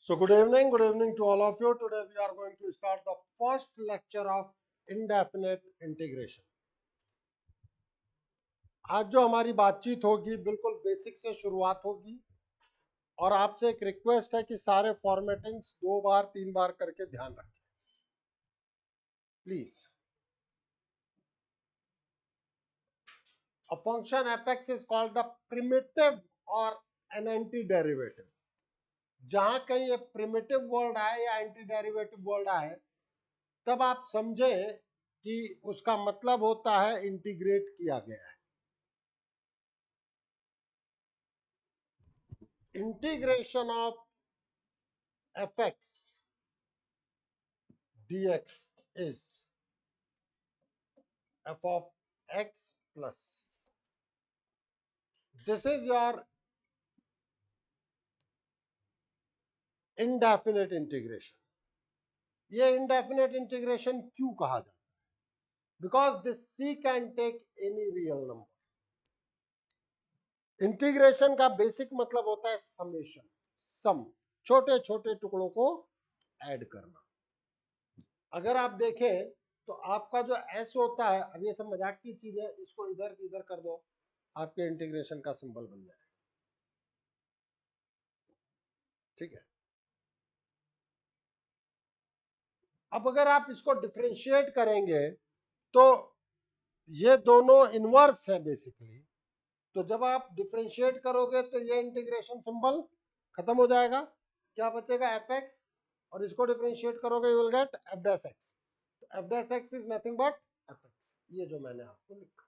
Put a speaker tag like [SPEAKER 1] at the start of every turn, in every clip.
[SPEAKER 1] So good evening to all of you. Today we are going to start the first lecture of indefinite integration. आज जो हमारी बातचीत होगी बिल्कुल basic से शुरुआत होगी और आपसे एक रिक्वेस्ट है कि सारे फॉर्मेटिंग्स 2 बार 3 बार करके ध्यान रखें please. A function fx is called the primitive or an anti-derivative. जहां कहीं ये प्रिमिटिव वर्ड आए या एंटी डेरिवेटिव वर्ड आए तब आप समझें कि उसका मतलब होता है इंटीग्रेट किया गया है. Integration of fx dx is f of x plus. This is your indefinite integration. ये indefinite integration क्यों कहा जाता है? Because this c can take any real number. Integration का बेसिक मतलब होता है समेशन, सम, छोटे छोटे टुकड़ों को ऐड करना. अगर आप देखें तो आपका जो s होता है, अब ये सब मजाक की चीज है, इसको इधर इधर कर दो, आपके इंटीग्रेशन का सिंबल बन जाए. ठीक है. अब अगर आप इसको डिफरेंशिएट करेंगे तो ये दोनों इनवर्स है बेसिकली. तो जब आप डिफरेंशिएट करोगे तो ये इंटीग्रेशन सिंबल खत्म हो जाएगा. क्या बचेगा? F x. और इसको डिफरेंशिएट करोगे you will gate F dash x. F dash x is nothing but F x. ये जो मैंने आपको लिखा.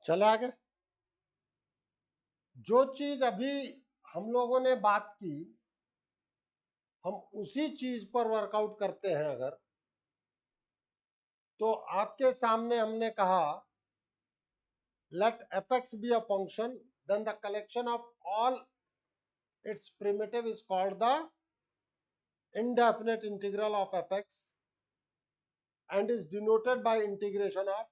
[SPEAKER 1] चले आगे. जो चीज अभी हम लोगों ने बात की हम उसी चीज पर वर्कआउट करते हैं. अगर तो आपके सामने हमने कहा let fx be a function, then the collection of all its primitive is called the indefinite integral of fx and is denoted by integration of.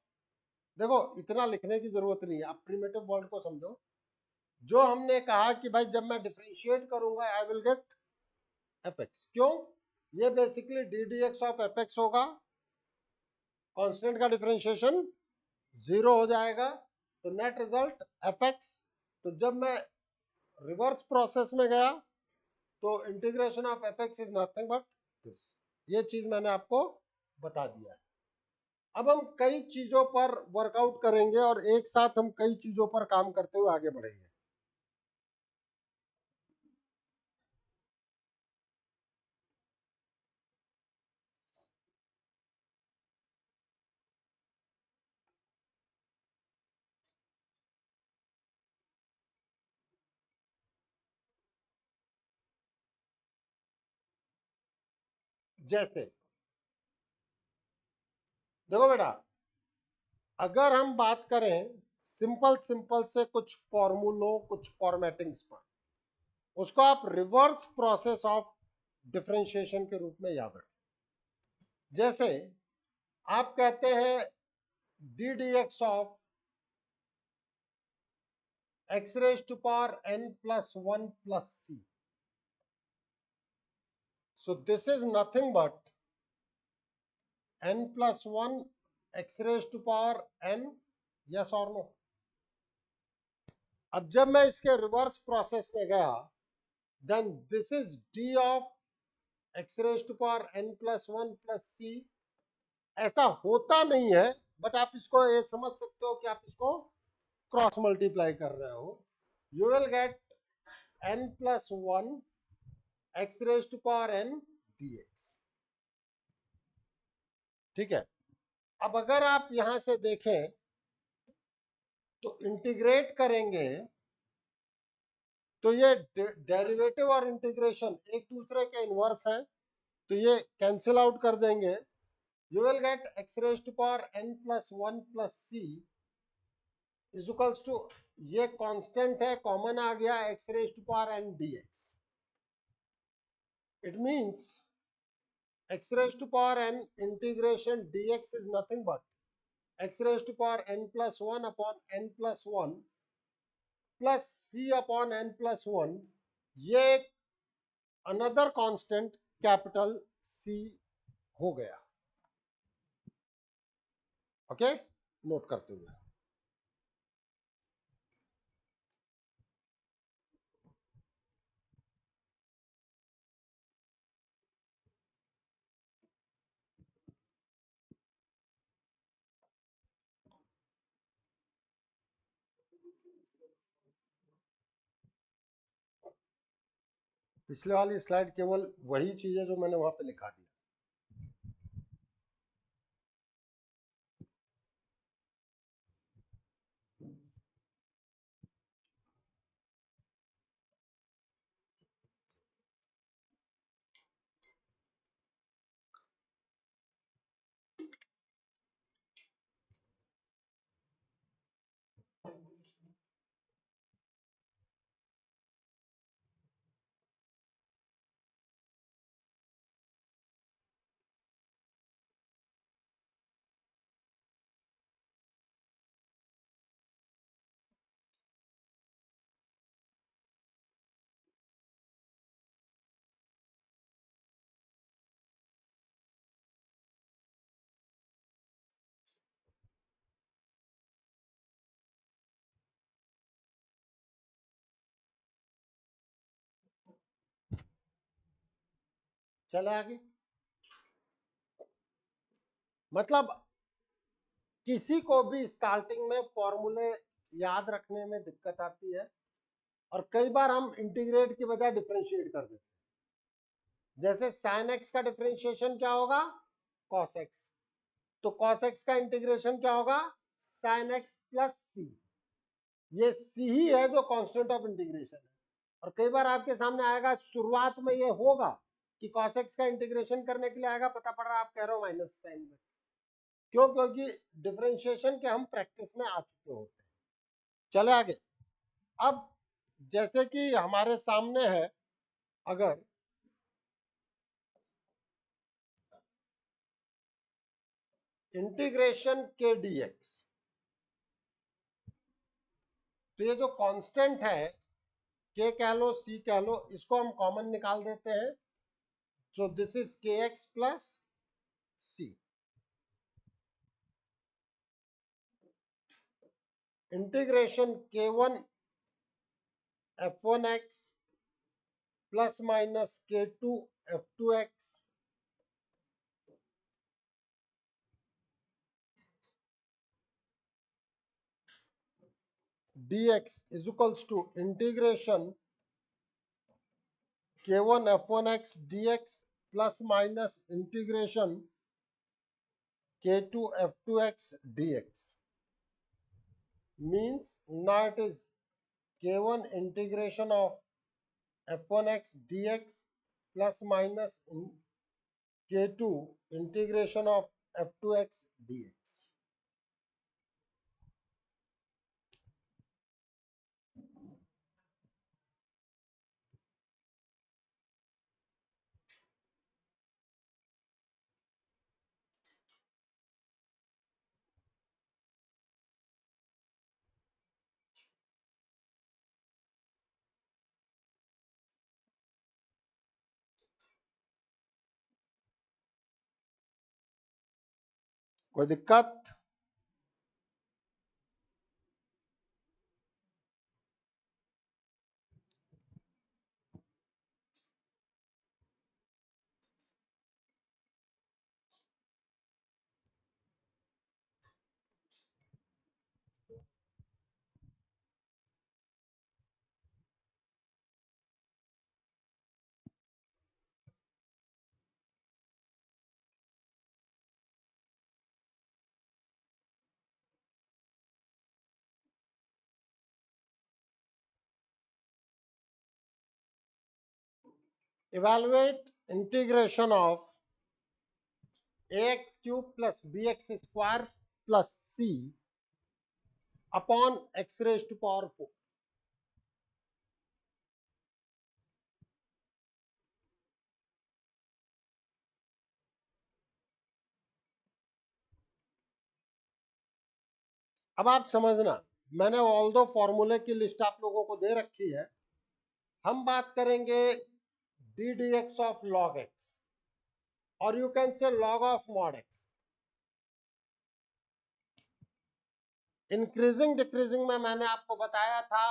[SPEAKER 1] देखो इतना लिखने की जरूरत नहीं है, आप प्रिमिटिव वर्ड को समझो. जो हमने कहा कि भाई जब मैं डिफरेंशिएट करूंगा आई विल गेट fx. क्यों? ये basically d D x of fx होगा. कांस्टेंट का डिफरेंशिएशन 0 हो जाएगा तो नेट रिजल्ट fx. तो जब मैं रिवर्स प्रोसेस में गया तो integration of fx is nothing but this. ये चीज मैंने आपको बता दिया है. अब हम कई चीजों पर वर्कआउट करेंगे और एक साथ हम कई चीजों पर काम करते हुए आगे बढ़ेंगे. जैसे देखो बेटा, अगर हम बात करें सिंपल सिंपल से कुछ फॉर्मूलों कुछ फॉर्मेटिंग्स पर, उसको आप रिवर्स प्रोसेस ऑफ डिफरेंशिएशन के रूप में याद रखें. जैसे आप कहते हैं D D x of x raised to power n plus 1 plus c. So this is nothing but n plus 1 x raised to power n. Yes or no? अब जब मैं इसके रिवर्स प्रोसेस में गया then this is d of x raised to power n plus 1 plus c. ऐसा होता नहीं है बट आप इसको ये समझ सकते हो कि आप इसको क्रॉस मल्टीप्लाई कर रहे हो. You will gate n plus 1 x raised to power n dx. ठीक है. अब अगर आप यहां से देखें तो इंटीग्रेट करेंगे तो ये डेरिवेटिव और इंटीग्रेशन एक दूसरे के इनवर्स है, तो ये कैंसिल आउट कर देंगे. You will get x raise to power n plus one plus c is equals to, ये कांस्टेंट है, कॉमन आ गया, x raise to power n dx. It means x raised to power n integration dx is nothing but x raised to power n plus 1 upon n plus 1 plus c upon n plus 1. ये एक another constant capital C हो गया. Okay, note करते हुए पिछले वाली slide केवल वही चीज है जो मैंने वहां पे लिखा दिया. चले आगे. मतलब किसी को भी स्टार्टिंग में फॉर्मूले याद रखने में दिक्कत आती है और कई बार हम इंटीग्रेट की बजाय डिफरेंशिएट कर देते हैं. जैसे sin x का डिफरेंशिएशन क्या होगा, cos x. तो cos x का इंटीग्रेशन क्या होगा, sin x प्लस सी. ये c ही है जो कांस्टेंट ऑफ इंटीग्रेशन है. और कई बार आपके सामने आएगा, शुरुआत में ये होगा कि cos x का इंटीग्रेशन करने के लिए आएगा, पता पड़ रहा है आप कह रहे हो माइनस साइन में. क्यों? क्योंकि डिफरेंशिएशन के हम प्रैक्टिस में आ चुके होते हैं. चले आगे. अब जैसे कि हमारे सामने है, अगर इंटीग्रेशन के dx, तो ये जो कांस्टेंट है के कह लो सी कह लो, इसको हम कॉमन निकाल देते हैं. So this is K X plus C. Integration K one F one X plus minus K two F two X dx is equals to integration k1 f1x dx plus minus integration k2 f2x dx. Means now it is k1 integration of f1x dx plus minus k2 integration of f2x dx. कोई दिक्कत? Evaluate integration of ax cube plus bx square plus c upon x raised to power 4. अब आप समझना, मैंने all दो फॉर्मूले की list आप लोगों को दे रखी है। हम बात करेंगे D D x of log X, और you can say log of mod X. Increasing decreasing में मैंने आपको बताया था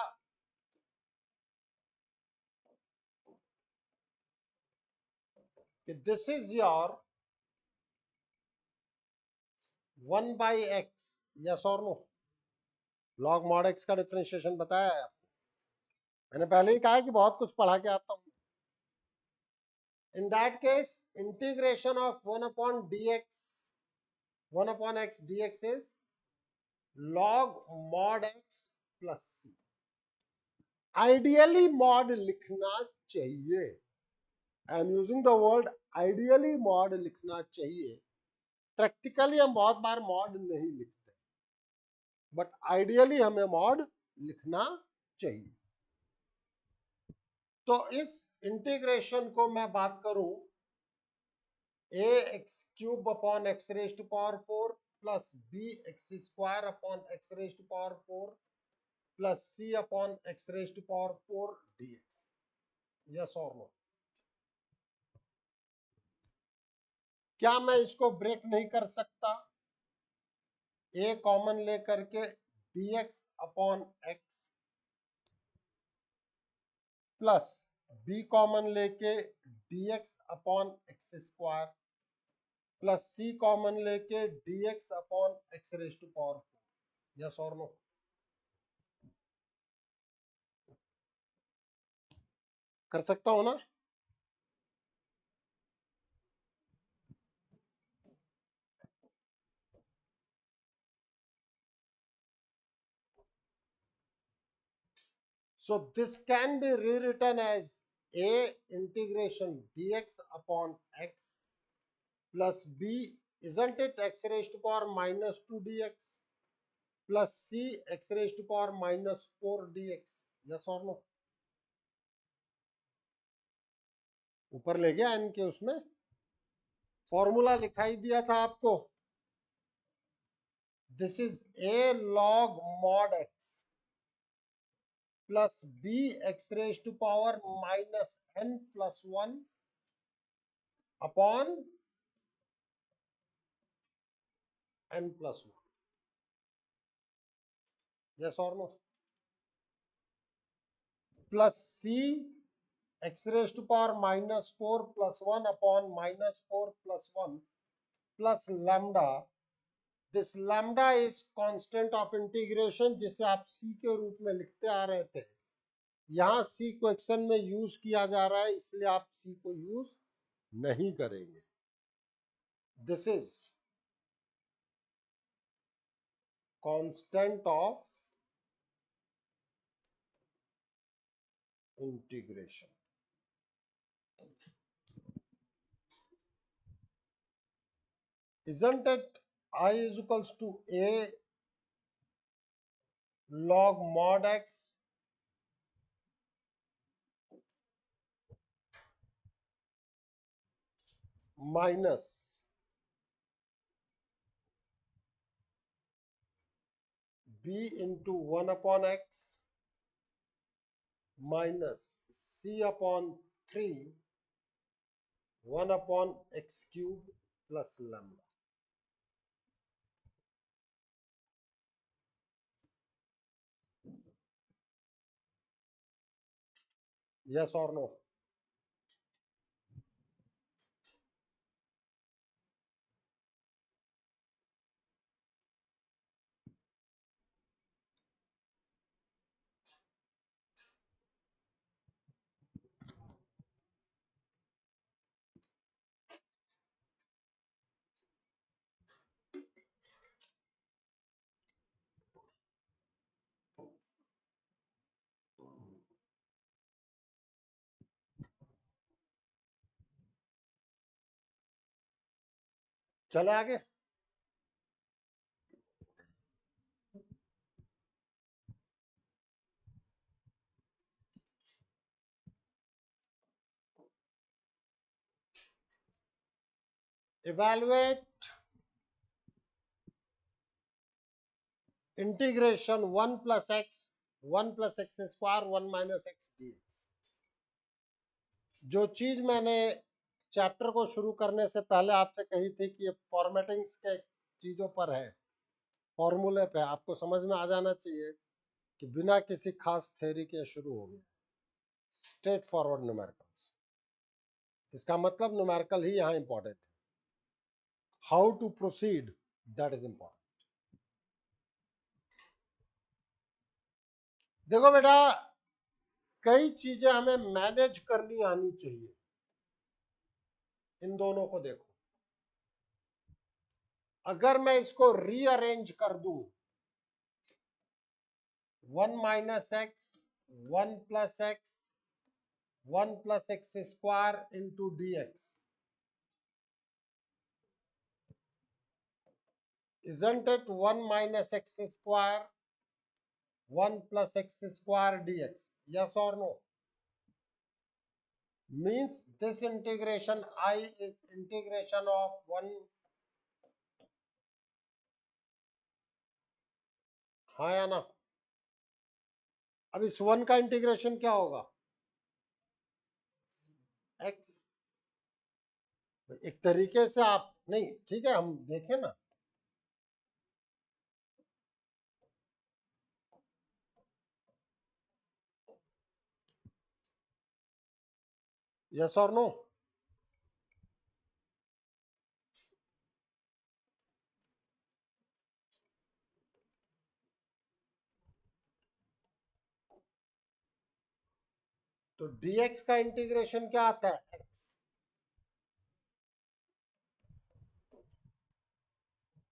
[SPEAKER 1] कि this is your 1/x, yes और नो। लॉग मॉड एक्स का डिफरेंशिएशन बताया है आपको, मैंने पहले ही कहा है कि बहुत कुछ पढ़ा के आता हूं। In that case, integration of 1 upon dx, 1 upon x dx is log mod x plus c। Ideally mod लिखना चाहिए, I am using the word ideally mod लिखना चाहिए। प्रैक्टिकली हम बहुत बार मॉड नहीं लिखते, बट आइडियली हमें मॉड लिखना चाहिए। तो इस इंटीग्रेशन को मैं बात करूं A X cube upon X raise to power 4 plus B X square upon X raise to power 4 plus C upon X raise to power 4 dx, yes और नो। क्या मैं इसको ब्रेक नहीं कर सकता? ए कॉमन लेकर के dx upon X plus B common लेके dx upon X square plus C common लेके dx upon X raise to power 4, yes और नो। कर सकता हूं ना? So this can be rewritten as a integration dx upon x plus b, isn't it, x raised to power minus 2 dx plus c x raised to power minus 4 dx, yes or no? ऊपर ले गया इनके, उसमें formula दिखाई दिया था आपको। This is a log mod x plus b x raised to power minus n plus 1 upon n plus 1, yes or no? Plus c x raised to power minus 4 plus 1 upon minus 4 plus 1 plus lambda. This lambda is constant of integration, जिसे आप c के रूप में लिखते आ रहे थे। यहाँ c question में यूज किया जा रहा है, इसलिए आप c को यूज नहीं करेंगे। This is constant of integration. Isn't it I is equals to a log mod x minus b into 1 upon x minus c upon 3 1 upon x cube plus lambda, yes or no? चले आगे। Evaluate integration 1 + x 1 + x² 1 - x dx। जो चीज मैंने chapter को शुरू करने से पहले आपसे कही थी कि ये फॉर्मेटिंग्स के चीजों पर है, फॉर्मूले पे आपको समझ में आ जाना चाहिए कि बिना किसी खास थ्योरी के शुरू हो गया। स्ट्रेट फॉरवर्ड न्यूमेरिकल्स, इसका मतलब न्यूमेरिकल ही यहाँ इंपॉर्टेंट है। How to proceed, that is important. देखो बेटा, कई चीजें हमें मैनेज करनी आनी चाहिए। इन दोनों को देखो, अगर मैं इसको रीअरेंज कर दूं, 1 - x 1 + x 1 + x² into dx, isn't it 1 - x² 1 + x² dx? Yes or no? Means this integration I is integration of 1, हाँ या ना? अब इस 1 का इंटीग्रेशन क्या होगा? x। एक तरीके से आप नहीं, ठीक है, हम देखें ना, यस और नो? तो dx का इंटीग्रेशन क्या आता है? x।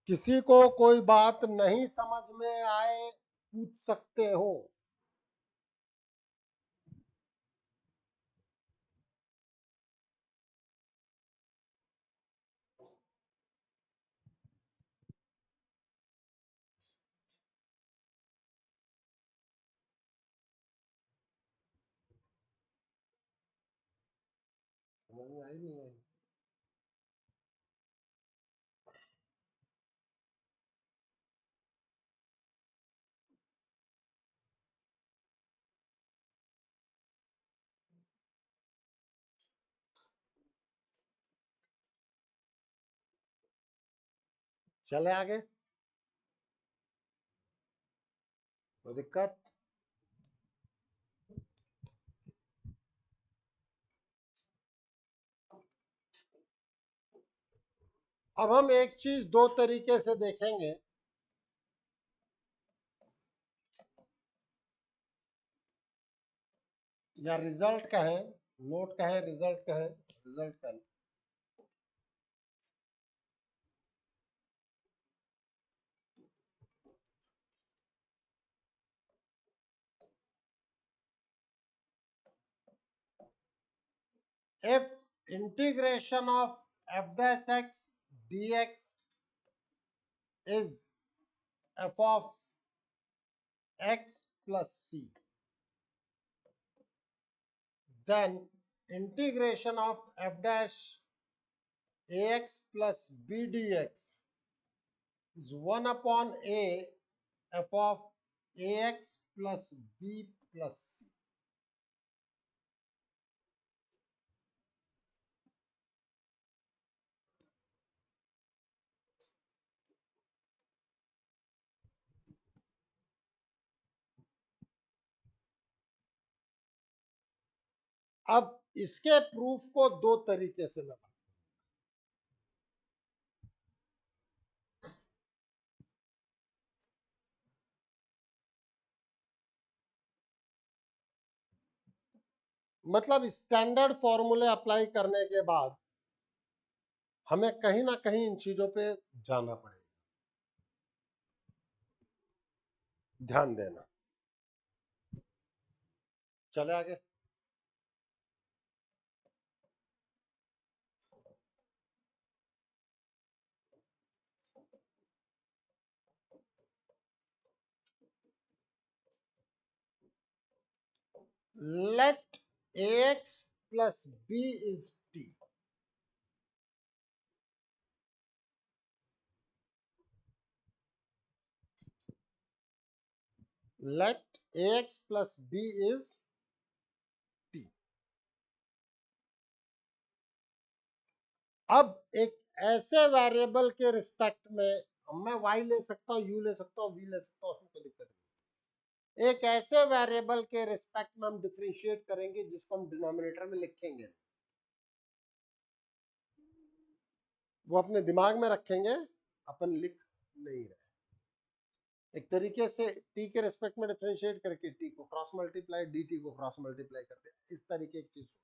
[SPEAKER 1] किसी को कोई बात नहीं समझ में आए, पूछ सकते हो। समझ में आई नहीं आई? चले आगे, कोई दिक्कत? अब हम एक चीज दो तरीके से देखेंगे। या रिजल्ट कहें, नोट कहें, रिजल्ट कहें, रिजल्ट कहें। if integration of f dash x dx is f of x plus c, then integration of f dash ax plus b dx is 1 upon a f of ax plus b plus c। अब इसके proof को दो तरीके से मैं, मतलब standard फॉर्मूले apply करने के बाद हमें कहीं ना कहीं इन चीजों पे जाना पड़ेगा, ध्यान देना। चले आगे। let ax plus b is t. Let ax plus b is t. अब एक ऐसे वेरिएबल के रिस्पेक्ट में मैं y ले सकता हूँ, u ले सकता हूँ, v ले सकता हूँ, उसमें कोई दिक्कत नहीं। एक ऐसे वेरिएबल के रिस्पेक्ट में हम डिफरेंशिएट करेंगे जिसको हम डिनोमिनेटर में लिखेंगे, वो अपने दिमाग में रखेंगे, अपन लिख नहीं रहे। एक तरीके से t के रिस्पेक्ट में डिफरेंशिएट करके t को क्रॉस मल्टीप्लाई, dt को क्रॉस मल्टीप्लाई करते हैं, इस तरीके की चीज।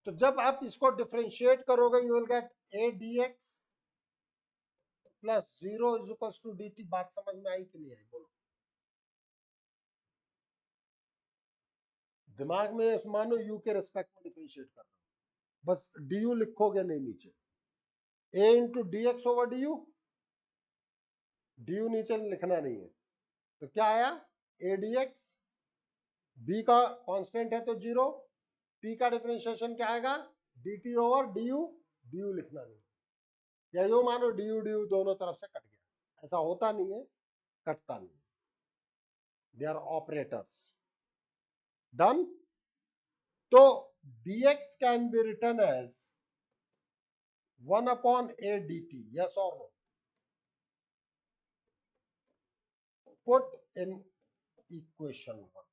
[SPEAKER 1] तो जब आप इसको डिफरेंशिएट करोगे you will get a dx plus 0 is equals to dt। बात समझ में आई कि नहीं आई, बोलो। दिमाग में मानो u के रिस्पेक्ट में डिफरेंशिएट कर रहा हूं, बस du लिखोगे नहीं नीचे, a into D x over D you नीचे लिखना नहीं है। तो क्या आया, a dx, b का कांस्टेंट है तो 0, t का डिफरेंशिएशन क्या आएगा, dt ओवर du लिखना नहीं, या यूं मानो du दोनों तरफ से कट गया, ऐसा होता नहीं है, कटता नहीं, दे आर ऑपरेटर्स। डन। तो dx can be written as 1 upon a dt, yes और no, put in equation 1।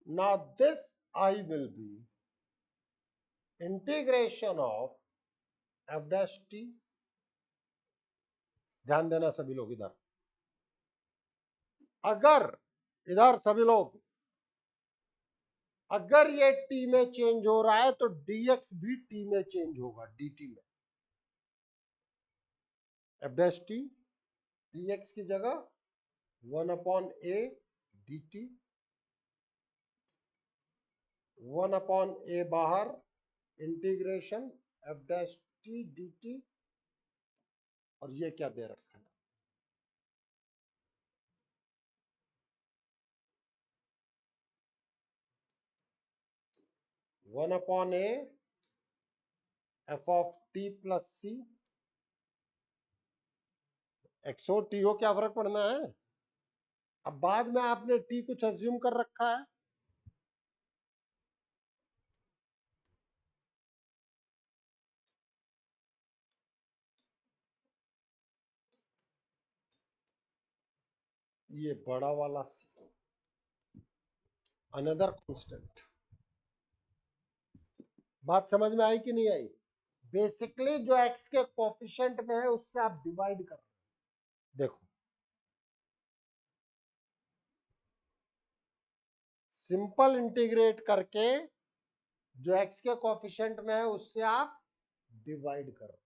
[SPEAKER 1] Now this I will be integration of f dash t। ध्यान देना सभी लोग इधर, अगर इधर सभी लोग, अगर ये t में चेंज हो रहा है तो dx भी t में चेंज होगा, dt में। f dash t dx की जगह 1 upon a dt, 1 upon a बाहर, integration f dash t dt, और ये क्या दे रखा है, 1 upon a f of t plus c, x हो टी हो, क्या फर्क पड़ना है। अब बाद में आपने टी कुछ अज्यूम कर रखा है, ये बड़ा वाला सी, अनदर कांस्टेंट। बात समझ में आई कि नहीं आई। बेसिकली जो एक्स के कोफिशिएंट में है उससे आप डिवाइड कर रहे हो। देखो सिंपल इंटीग्रेट करके जो एक्स के कोफिशिएंट में है उससे आप डिवाइड कर रहे हो।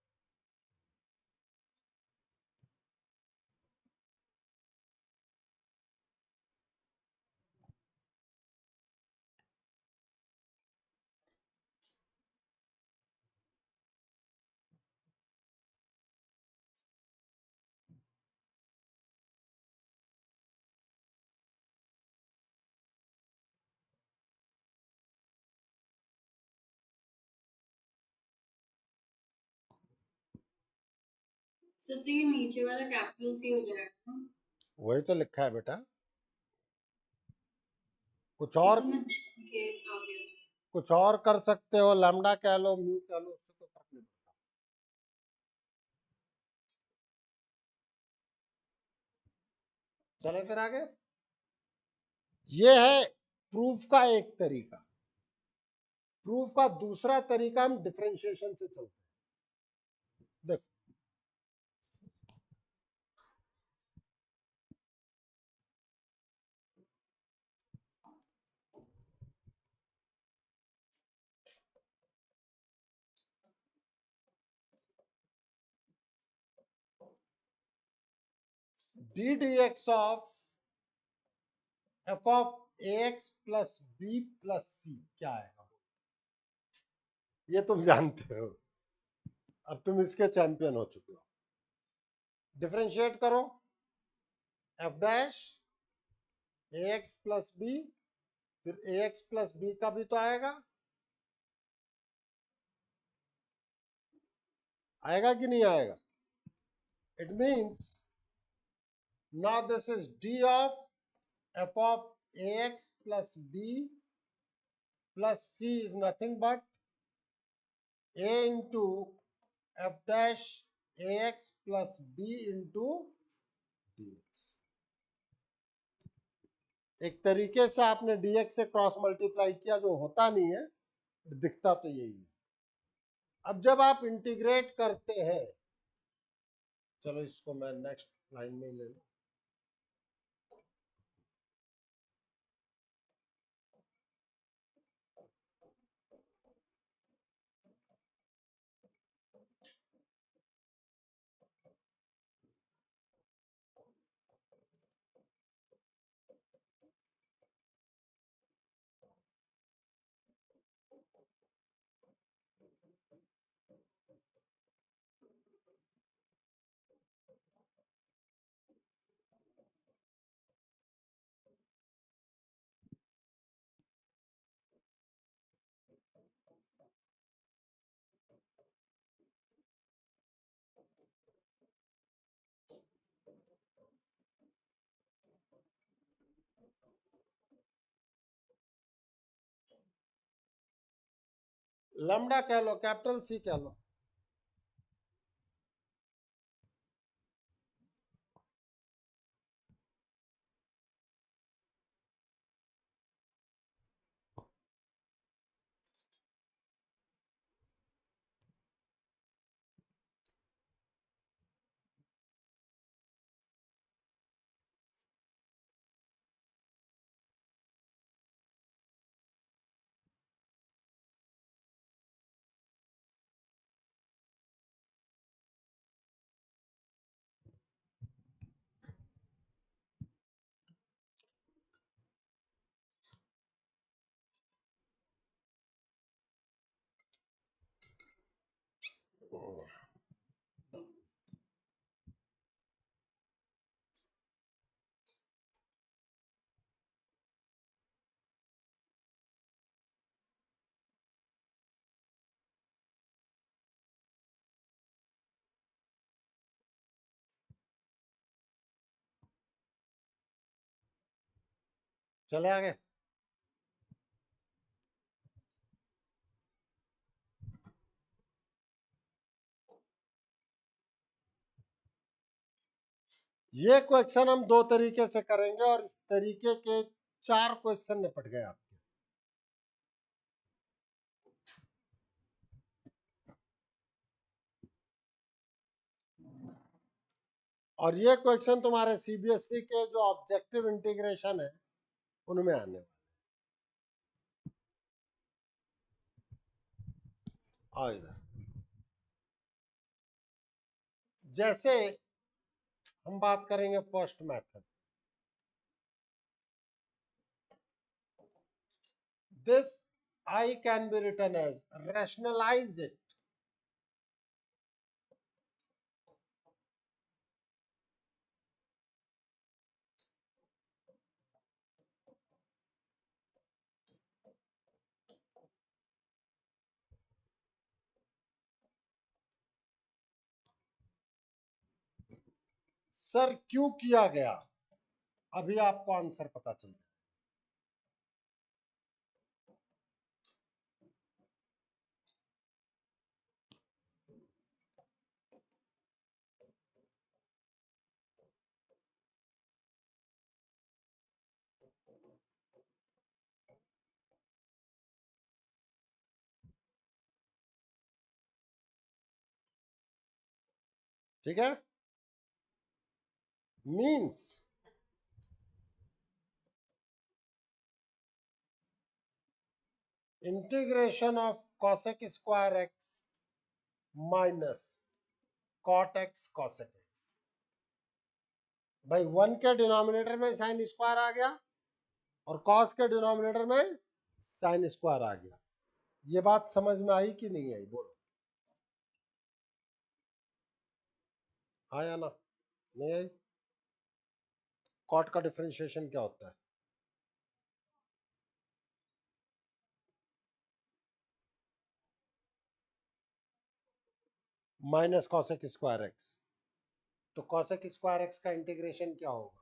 [SPEAKER 2] तो ये नीचे वाला कैपिटल सी हो जाएगा,
[SPEAKER 1] वही तो लिखा है बेटा, कुछ और, कुछ और कर सकते हो, लैम्डा कह लो, म्यू कह लो, उससे कोई फर्क नहीं पड़ता। चले फिर आगे। ये है प्रूफ का एक तरीका। प्रूफ का दूसरा तरीका हम डिफरेंशिएशन से चलते हैं। देखो D D x of f of ax plus B plus C क्या आएगा? ये तुम जानते हो, अब तुम इसके चैंपियन हो चुके हो। डिफरेंशिएट करो, f dash ax plus b, फिर ax प्लस बी का भी तो आएगा, आएगा कि नहीं आएगा? It means now this is d of f of ax plus b plus c is nothing but a into f dash ax plus b into dx। एक तरीके से आपने dx से क्रॉस मल्टीप्लाई किया, जो होता नहीं है, दिखता तो यही है। अब जब आप इंटीग्रेट करते हैं, चलो इसको मैं नेक्स्ट लाइन में ले लूं, लैम्डा कह लो, कैपिटल सी कह लो। चले आगे। ये क्वेश्चन हम दो तरीके से करेंगे और इस तरीके के 4 क्वेश्चन निपट गए आपके। और ये क्वेश्चन तुम्हारे सीबीएसई के जो ऑब्जेक्टिव इंटीग्रेशन है उनमें आने वाले। आओ इधर। जैसे हम बात करेंगे first method, this I can be written as, rationalize it, sir क्यों किया गया, अभी आपको आंसर पता चल जाए। ठीक है, means integration of cosec square x minus cot x cosec x। भाई 1 के डिनोमिनेटर में साइन स्क्वायर आ गया और कॉस के डिनोमिनेटर में साइन स्क्वायर आ गया। ये बात समझ में आई कि नहीं आई, बोलो। हाँ या ना, नहीं आई। कॉट का डिफरेंशिएशन क्या होता है? Minus cosec square x. तो कॉसेक स्क्वायर एक्स का इंटीग्रेशन क्या होगा?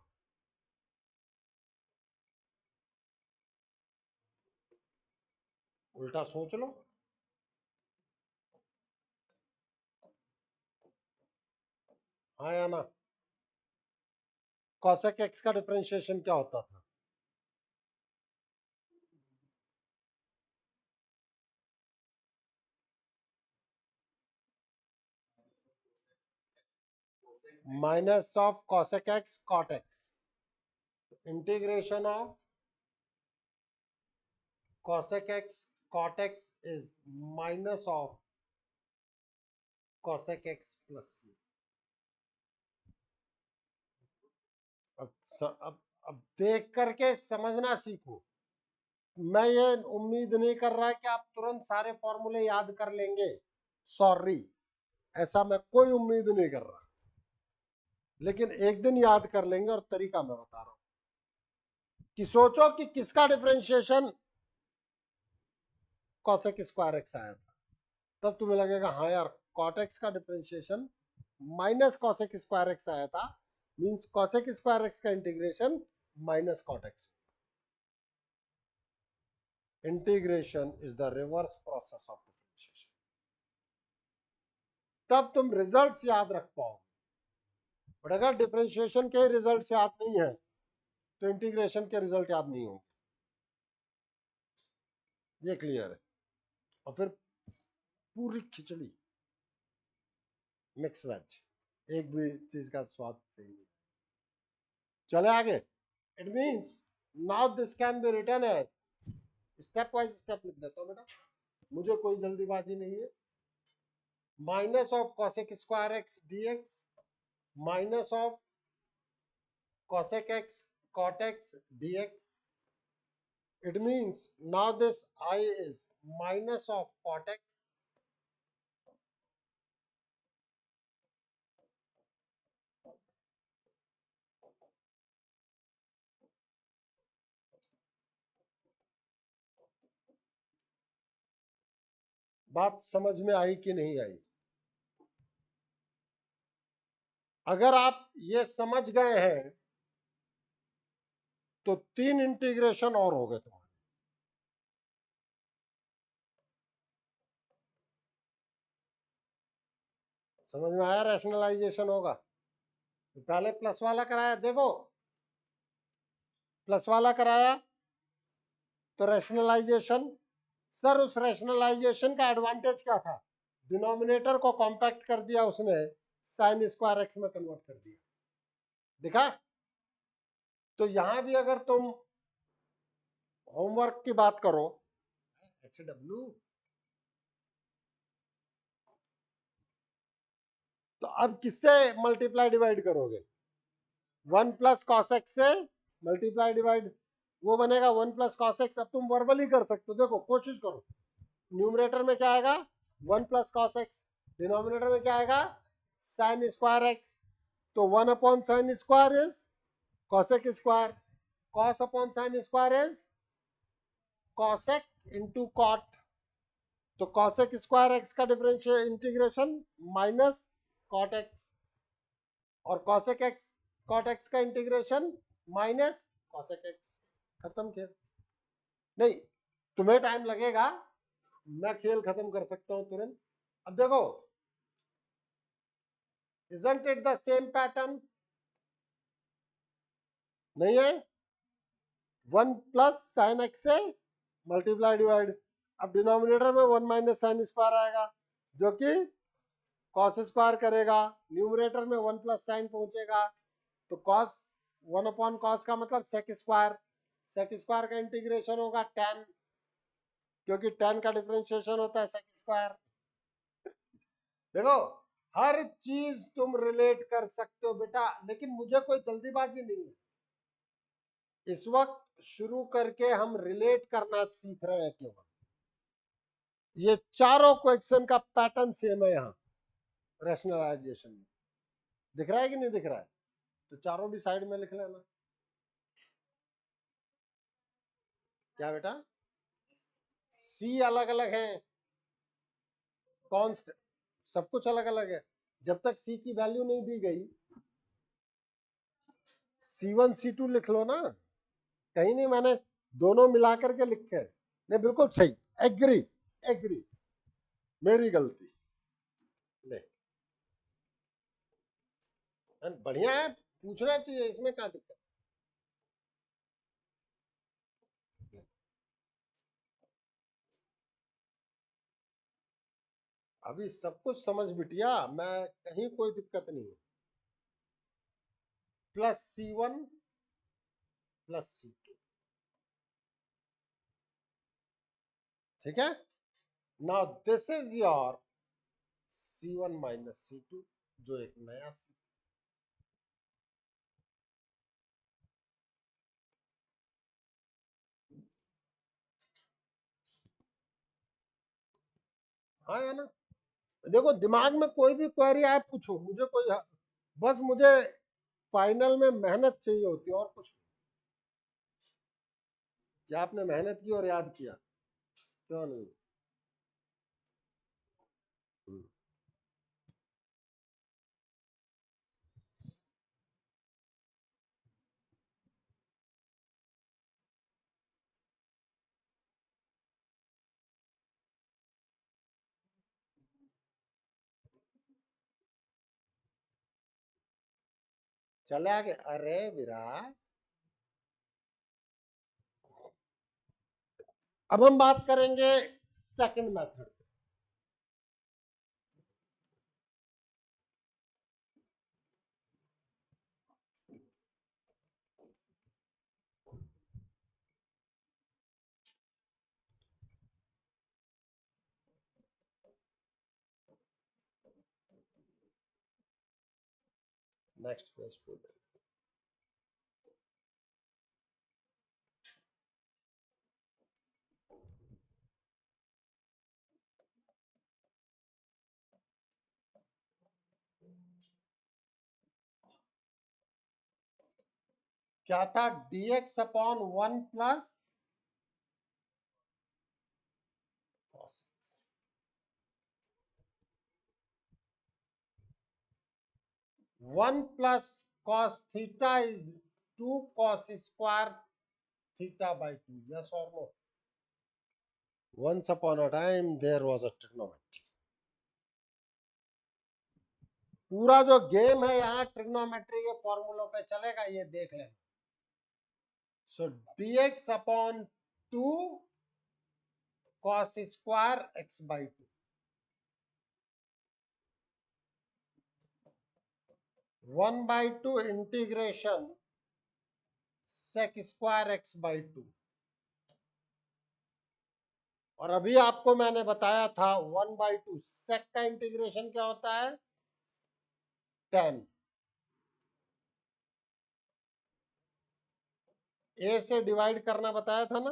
[SPEAKER 1] उल्टा सोच लो। हाँ या ना? कॉसेक एक्स का डिफरेंशिएशन क्या होता था? Minus of cosec x cot x. Integration of cosec x cot x is minus of cosec x plus c। अब देख करके समझना सीखो। मैं ये उम्मीद नहीं कर रहा कि आप तुरंत सारे फॉर्मूले याद कर लेंगे, सॉरी, ऐसा मैं कोई उम्मीद नहीं कर रहा, लेकिन एक दिन याद कर लेंगे। और तरीका मैं बता रहा हूं कि सोचो कि किसका डिफरेंशिएशन cosec स्क्वायर एक्स आया था, तब तुम्हें लगेगा हाँ यार cot x का differentiation minus cosec square x आया था, मींस cosec स्क्वायर एक्स का integration minus cot x। Integration is the reverse process of differentiation. तब तुम रिजल्ट्स याद रख पाओगे। बट अगर डिफरेंशिएशन के रिजल्ट याद नहीं है तो इंटीग्रेशन के रिजल्ट याद नहीं होंगे। ये क्लियर है? और फिर पूरी खिचड़ी मिक्स वेज, एक भी चीज का स्वाद सही नहीं। चले आगे। It means now this can be written as, step wise step लिख देता हूं बेटा, मुझे कोई जल्दीबाजी नहीं है। Minus of cosec square x dx minus of cosec x cot x dx। It means now this I is minus of cot x बात समझ में आई कि नहीं आई? अगर आप ये समझ गए हैं तो 3 इंटीग्रेशन और हो गए तुम्हारे। समझ में आया? रैशनलाइजेशन होगा। तो पहले प्लस वाला कराया, देखो प्लस वाला कराया तो रैशनलाइजेशन। सर उस रैशनलाइजेशन का एडवांटेज क्या था? डिनोमिनेटर को कॉम्पैक्ट कर दिया उसने, साइन स्क्वायर एक्स में कन्वर्ट कर दिया। दिखा? तो यहां भी अगर तुम होमवर्क की बात करो, HW, तो अब किससे मल्टीप्लाई डिवाइड करोगे? 1 प्लस कॉस एक्स से मल्टीप्लाई डिवाइड, वो बनेगा 1 प्लस कॉस एक्स। अब तुम वर्बली कर सकते हो, देखो कोशिश करो। न्यूमरेटर में क्या आएगा? 1 प्लस कॉस एक्स। डिनोमिनेटर में क्या आएगा? Sine square x. तो 1 upon sine square is cosec square, cos upon sine square is cosec into cot. तो कॉसेक स्क्वायर एक्स का differential integration minus cot x, और कॉसेक एक्स कॉट एक्स का integration minus cosec x. खत्म खेल। नहीं, तुम्हें time लगेगा, मैं खेल खत्म कर सकता हूं तुरंत। अब देखो, isn't it the same pattern? नहीं है? 1 प्लस साइन एक्स से मल्टीप्लाई डिवाइड। अब डिनोमिनेटर में 1 माइनस साइन स्क्वायर आएगा जो कि कॉस स्क्वायर करेगा, न्यूमरेटर में 1 प्लस साइन पहुंचेगा, तो कॉस 1 अपॉन कॉस का मतलब सेक स्क्वायर। सेक स्क्वायर का इंटीग्रेशन होगा tan, क्योंकि tan का डिफरेंशिएशन होता है सेक स्क्वायर। देखो, हर चीज तुम रिलेट कर सकते हो बेटा, लेकिन मुझे कोई जल्दीबाजी नहीं है। इस वक्त शुरू करके हम रिलेट करना सीख रहे हैं केवल। ये चारों क्वेश्चन का पैटर्न सेम है यहाँ रैशनलाइजेशन में। दिख रहा है कि नहीं दिख रहा है? तो चारों भी साइड में लिख लेना। क्या बेटा? सी अलग अलग है, कॉन्स्ट सब कुछ अलग अलग है। जब तक सी की वैल्यू नहीं दी गई, C1 C2 लिख लो ना। कहीं नहीं मैंने दोनों मिला करके लिखे। नहीं बिल्कुल सही, एग्री एग्री, मेरी गलती। ले बढ़िया है, पूछना चाहिए, इसमें क्या दिक्कत। अभी सब कुछ समझ बिटिया, मैं कहीं कोई दिक्कत नहीं है। प्लस C1 प्लस C2, ठीक है। Now this is your C1 minus C2, जो एक नया C। हाँ है ना? देखो दिमाग में कोई भी क्वेरी आए पूछो, मुझे कोई, बस मुझे फाइनल में मेहनत चाहिए होती है और कुछ नहीं। क्या आपने मेहनत की और याद किया? क्यों नहीं? चले आगे। अरे विराट, अब हम बात करेंगे सेकंड मेथड। नेक्स्ट पेज पे क्या था? dx upon 1 plus cos x। 1 plus cos theta is 2 cos square theta by 2, yes और no? Once upon a time there was a trigonometry। पूरा जो गेम है यहाँ ट्रिग्नोमेट्री के फॉर्मूलों पे चलेगा, ये देख लेना। सो dx upon 2 cos square x by 2, 1 by 2 integration sec square x by 2। और अभी आपको मैंने बताया था 1 बाई 2 सेक का इंटीग्रेशन क्या होता है? 10। ए से डिवाइड करना बताया था ना?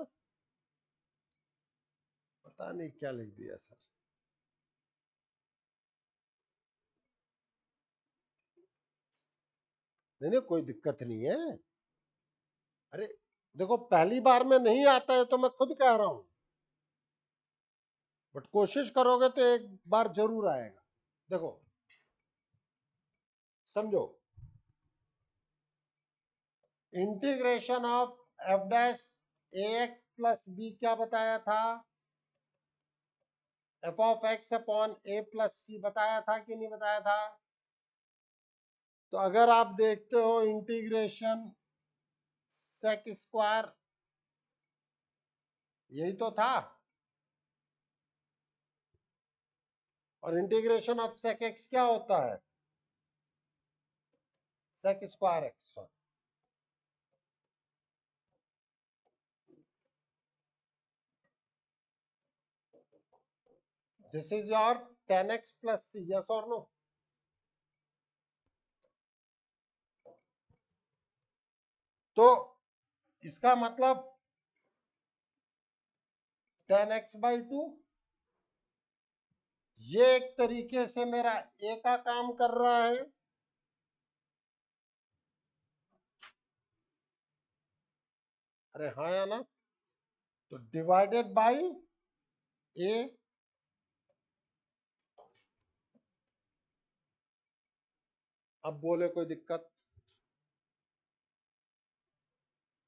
[SPEAKER 1] पता नहीं क्या लिख दिया सर। नहीं नहीं कोई दिक्कत नहीं है। अरे देखो पहली बार में नहीं आता है तो मैं खुद कह रहा हूं, बट कोशिश करोगे तो एक बार जरूर आएगा। देखो समझो, integration of F dash A X plus B क्या बताया था? F of X upon A plus C बताया था कि नहीं बताया था? तो अगर आप देखते हो इंटीग्रेशन सेक स्क्वायर, यही तो था। और इंटीग्रेशन ऑफ सेक एक्स क्या होता है? Sec square x. This is your 10x plus c, yes और नो? तो इसका मतलब 10x/2 ये एक तरीके से मेरा ए का काम कर रहा है, अरे हाँ या ना, तो डिवाइडेड बाय ए। अब बोले कोई दिक्कत,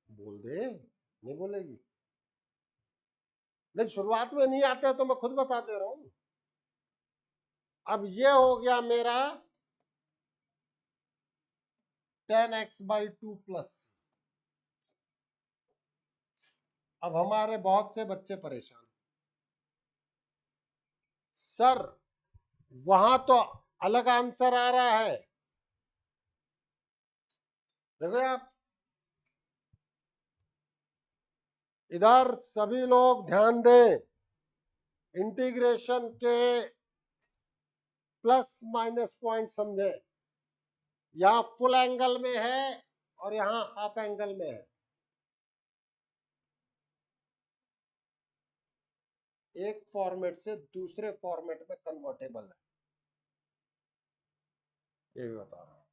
[SPEAKER 1] बोल दे, नहीं बोलेगी? नहीं, शुरुआत में नहीं आते तो मैं खुद बता दे रहा हूं। अब ये हो गया मेरा 10x/2 प्लस। अब हमारे बहुत से बच्चे परेशान, सर वहां तो अलग आंसर आ रहा है। देखो आप इधर सभी लोग ध्यान दें, इंटीग्रेशन के प्लस माइनस पॉइंट समझे। यहां फुल एंगल में है और यहां हाफ एंगल में है। एक फॉर्मेट से दूसरे फॉर्मेट में कन्वर्टेबल है, ये भी बता रहा हूं।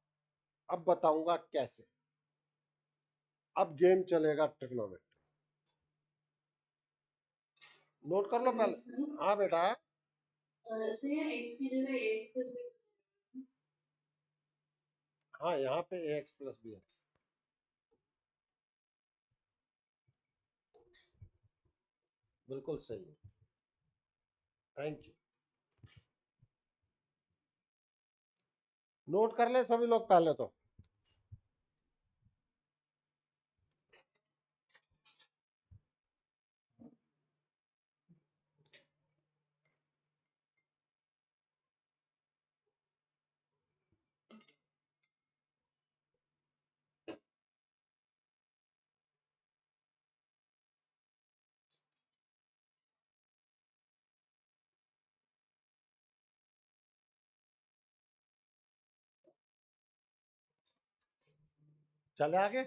[SPEAKER 1] अब बताऊंगा कैसे। अब गेम चलेगा ट्रिग्नोमेट्री, नोट कर लो पहले। हाँ बेटा,
[SPEAKER 2] सर ये x की जगह ax प्लस b।
[SPEAKER 1] हाँ यहाँ पे ax प्लस बी है, बिल्कुल सही, थैंक यू। नोट कर ले सभी लोग पहले तो। चले आगे।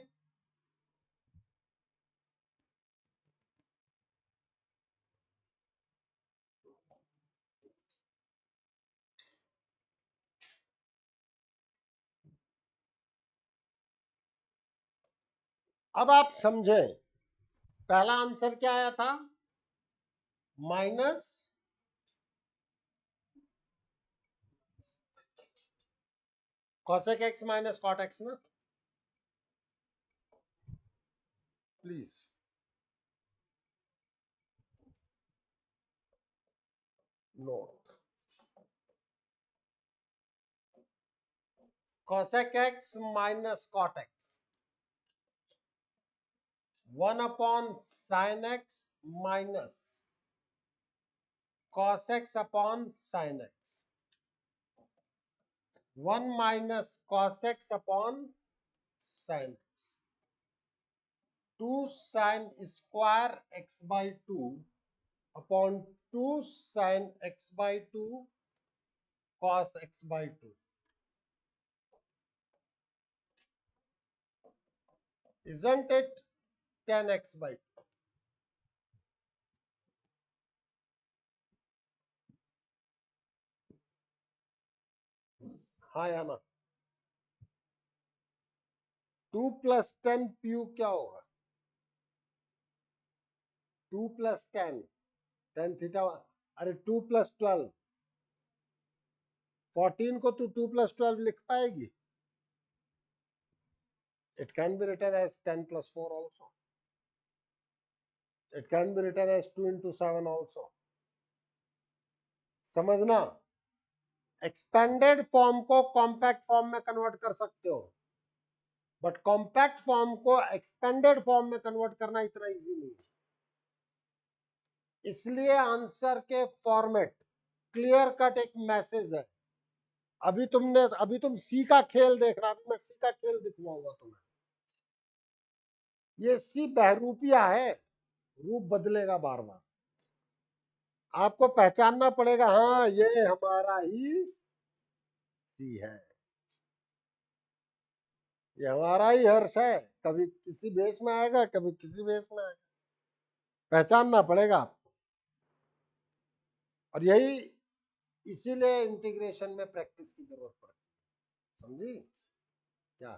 [SPEAKER 1] अब आप समझें, पहला आंसर क्या आया था? Minus cosec x minus cot x ना, please note. cosec x minus cot x 1/sin x minus cos x upon sin x, 1 minus cos x upon sin x, 2 sin square x/2 upon 2 sin x/2 cos x/2, isn't it 10x/2? हाँ या ना? 2 + 10 PU क्या होगा? 2 + 10 tan theta, अरे 2 + 12 14 को तू 2 + 12 लिख पाएगी? It can be written as 10 + 4 also. It can be written as 2 × 7 also. समझना, एक्सपेंडेड फॉर्म को कॉम्पैक्ट फॉर्म में कन्वर्ट कर सकते हो, बट कॉम्पैक्ट फॉर्म को एक्सपेंडेड फॉर्म में कन्वर्ट करना इतना इजी नहीं है। इसलिए आंसर के फॉर्मेट क्लियर कट एक मैसेज है। अभी तुम सी का खेल देख रहा, अभी मैं सी का खेल दिखवाऊंगा तुम्हें। ये सी बहरूपिया है, रूप बदलेगा बार बार, आपको पहचानना पड़ेगा, हाँ ये हमारा ही सी है, ये हमारा ही हर्ष है। कभी किसी बेस में आएगा, कभी किसी बेस में आएगा, पहचानना पड़ेगा आपको। और यही इसीलिए इंटीग्रेशन में प्रैक्टिस की जरूरत पड़ती है, समझी क्या?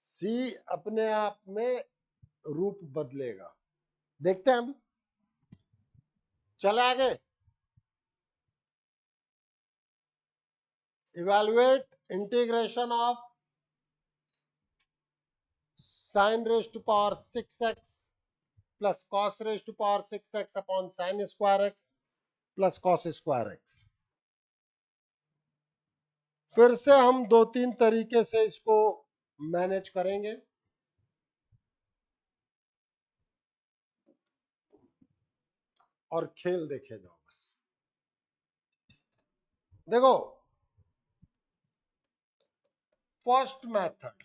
[SPEAKER 1] सी अपने आप में रूप बदलेगा, देखते हैं हम। चले आगे। Evaluate integration of sin raised to power 6x plus cos raised to power 6x upon sin square x plus cos square x। फिर से हम दो तीन तरीके से इसको मैनेज करेंगे। और खेल देखे जाओ बस। देखो, फर्स्ट मेथड,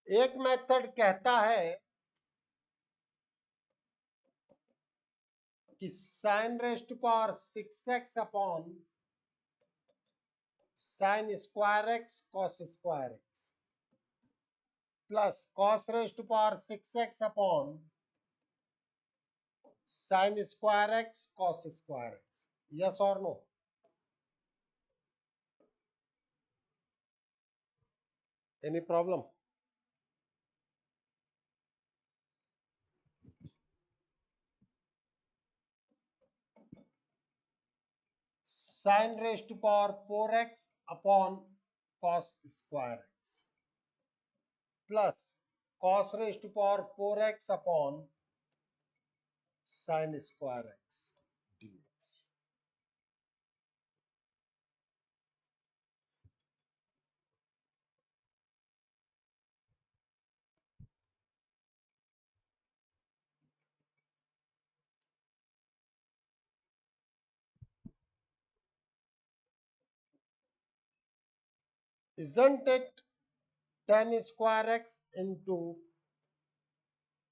[SPEAKER 1] एक मेथड कहता है कि sin raised to power 6x upon sin square x cos square x plus cos raised to power 6x upon sin square x cos square x. Yes और no? Any problem? sin raised to power 4x upon cos square x plus cos raised to power 4x upon sin square x dx। Isn't it tan square x into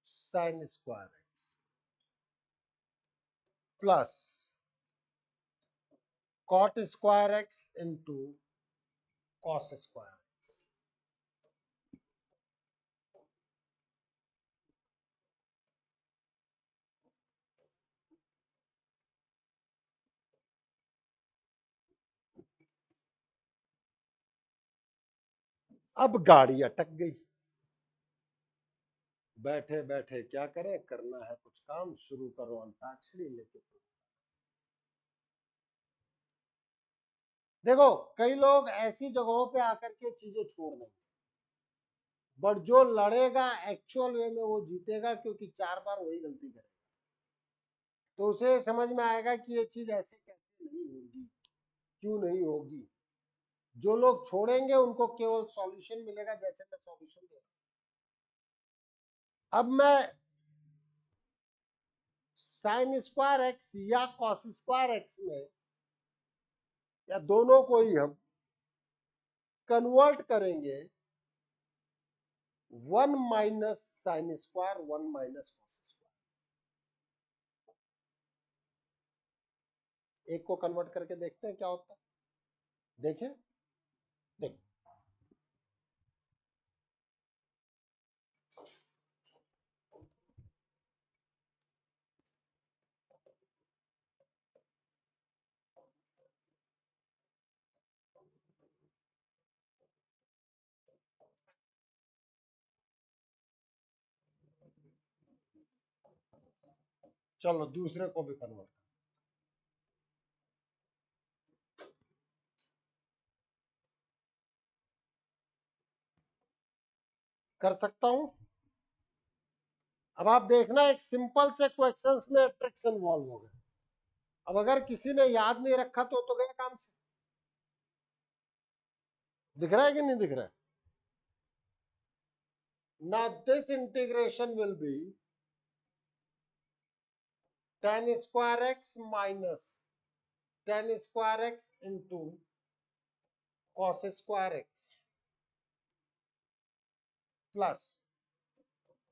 [SPEAKER 1] sin square x plus cot square x into cos square x? अब गाड़ी अटक गई। बैठे बैठे क्या करें, करना है कुछ काम, शुरू करो अंताक्षरी लेके। देखो, कई लोग ऐसी जगहों पे आकर के चीजें छोड़ देंगे, बट जो लड़ेगा एक्चुअल वे में वो जीतेगा, क्योंकि 4 बार वही गलती करेगा। तो उसे समझ में आएगा कि ये चीज ऐसे कैसे नहीं होगी, क्यों नहीं होगी। जो लोग छोड़ेंगे उनको केवल सॉल्यूशन मिलेगा, जैसे मैं सॉल्यूशन दे रहा हूं। अब मैं साइन स्क्वायर एक्स या कॉस स्क्वायर एक्स में, या दोनों को ही हम कन्वर्ट करेंगे 1 minus sine square 1 minus cos square. एक को कन्वर्ट करके देखते हैं क्या होता है, देखें। देखो, चलो दूसरे को भी कन्वर्ट कर सकता हूं। अब आप देखना, एक सिंपल से क्वेश्चंस में ट्रिक्स इन्वॉल्व हो गए। अब अगर किसी ने याद नहीं रखा तो गए काम से। दिख रहा है कि नहीं दिख रहा है? Now this integration will be tan square x minus tan square x into cos square x plus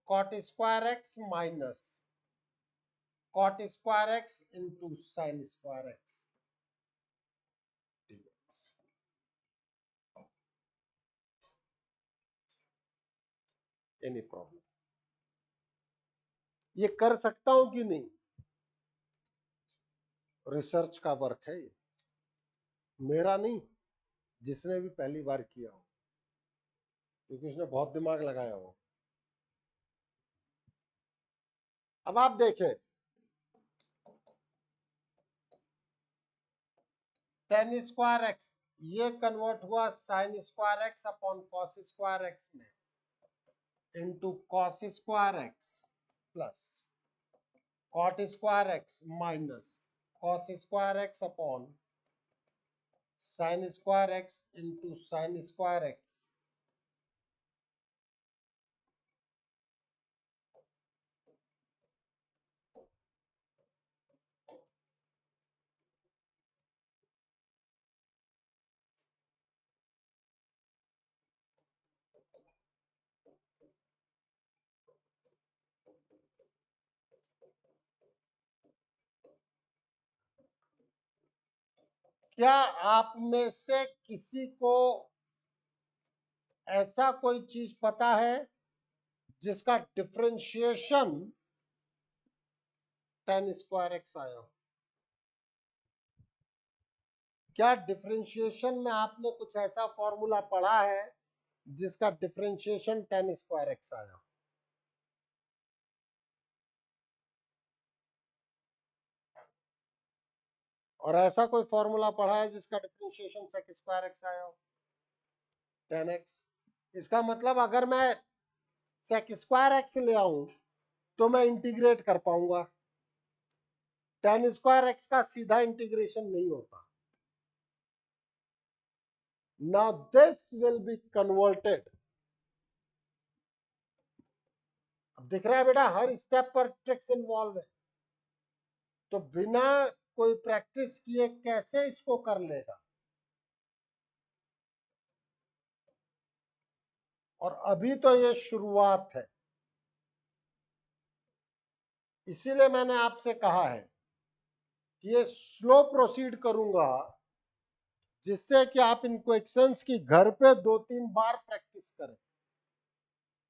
[SPEAKER 1] cot square x minus cot square x into sine square x dx। Any problem? ये कर सकता हूं कि नहीं? Research का work है ये, मेरा नहीं, जिसने भी पहली बार किया हो, क्योंकि उसने बहुत दिमाग लगाया हो। अब आप देखें, टेन स्क्वायर एक्स ये कन्वर्ट हुआ sine square x upon cos square x में, into cos square x plus cot square x minus cos square x upon sine square x into sine square x. क्या आप में से किसी को ऐसा कोई चीज पता है जिसका डिफरेंशिएशन टेन स्क्वायर एक्स आया हो? क्या डिफरेंशिएशन में आपने कुछ ऐसा फॉर्मूला पढ़ा है जिसका डिफरेंशिएशन टेन स्क्वायर एक्स आया हो? और ऐसा कोई फॉर्मूला पढ़ा है जिसका डिफरेंशिएशन सेक स्क्वायर एक्स आया हो? Ten x. इसका मतलब अगर मैं सेक स्क्वायर एक्स ले आऊं तो मैं इंटीग्रेट कर पाऊंगा, टेन स्क्वायर एक्स का सीधा इंटीग्रेशन नहीं होता। Now this will be converted. दिख रहा है बेटा, हर स्टेप पर ट्रिक्स इन्वॉल्व है, तो बिना कोई प्रैक्टिस किए कैसे इसको कर लेगा? और अभी तो ये शुरुआत है, इसीलिए मैंने आपसे कहा है कि ये स्लो प्रोसीड करूंगा, जिससे कि आप इन क्वेश्चंस की घर पे 2-3 बार प्रैक्टिस करें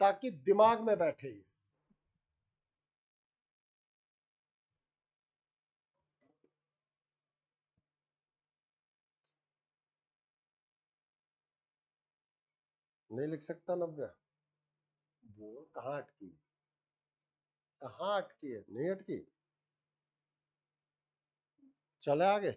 [SPEAKER 1] ताकि दिमाग में बैठे ये। नहीं लिख सकता नव्या? वो कहाँ अटकी, कहाँ अटकी है? नहीं अटकी, चले आगे।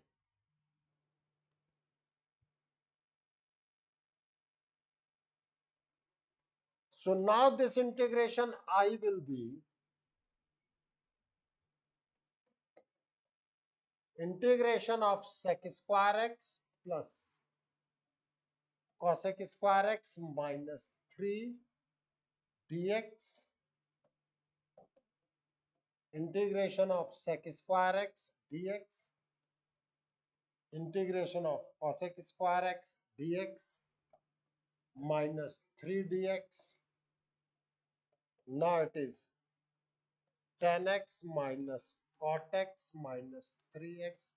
[SPEAKER 1] So now this integration I will be integration of sec square x plus cosec square x minus 3 dx, integration of sec square x dx, integration of cosec square x dx minus 3 dx. Now it is tan x minus cot x minus 3x।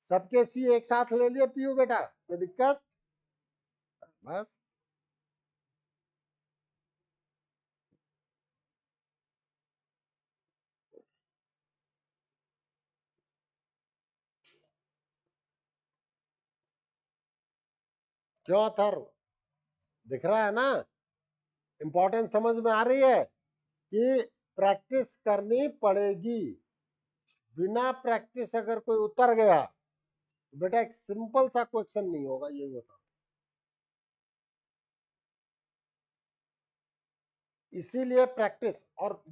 [SPEAKER 1] सबके सी एक साथ ले लिए PU बेटा, कोई दिक्कत? बस क्यों थर, दिख रहा है ना? इंपॉर्टेंस समझ में आ रही है कि प्रैक्टिस करनी पड़ेगी। बिना प्रैक्टिस अगर कोई उतर गया तो बेटा एक सिंपल सा क्वेश्चन नहीं होगा, ये बता। इसीलिए प्रैक्टिस, और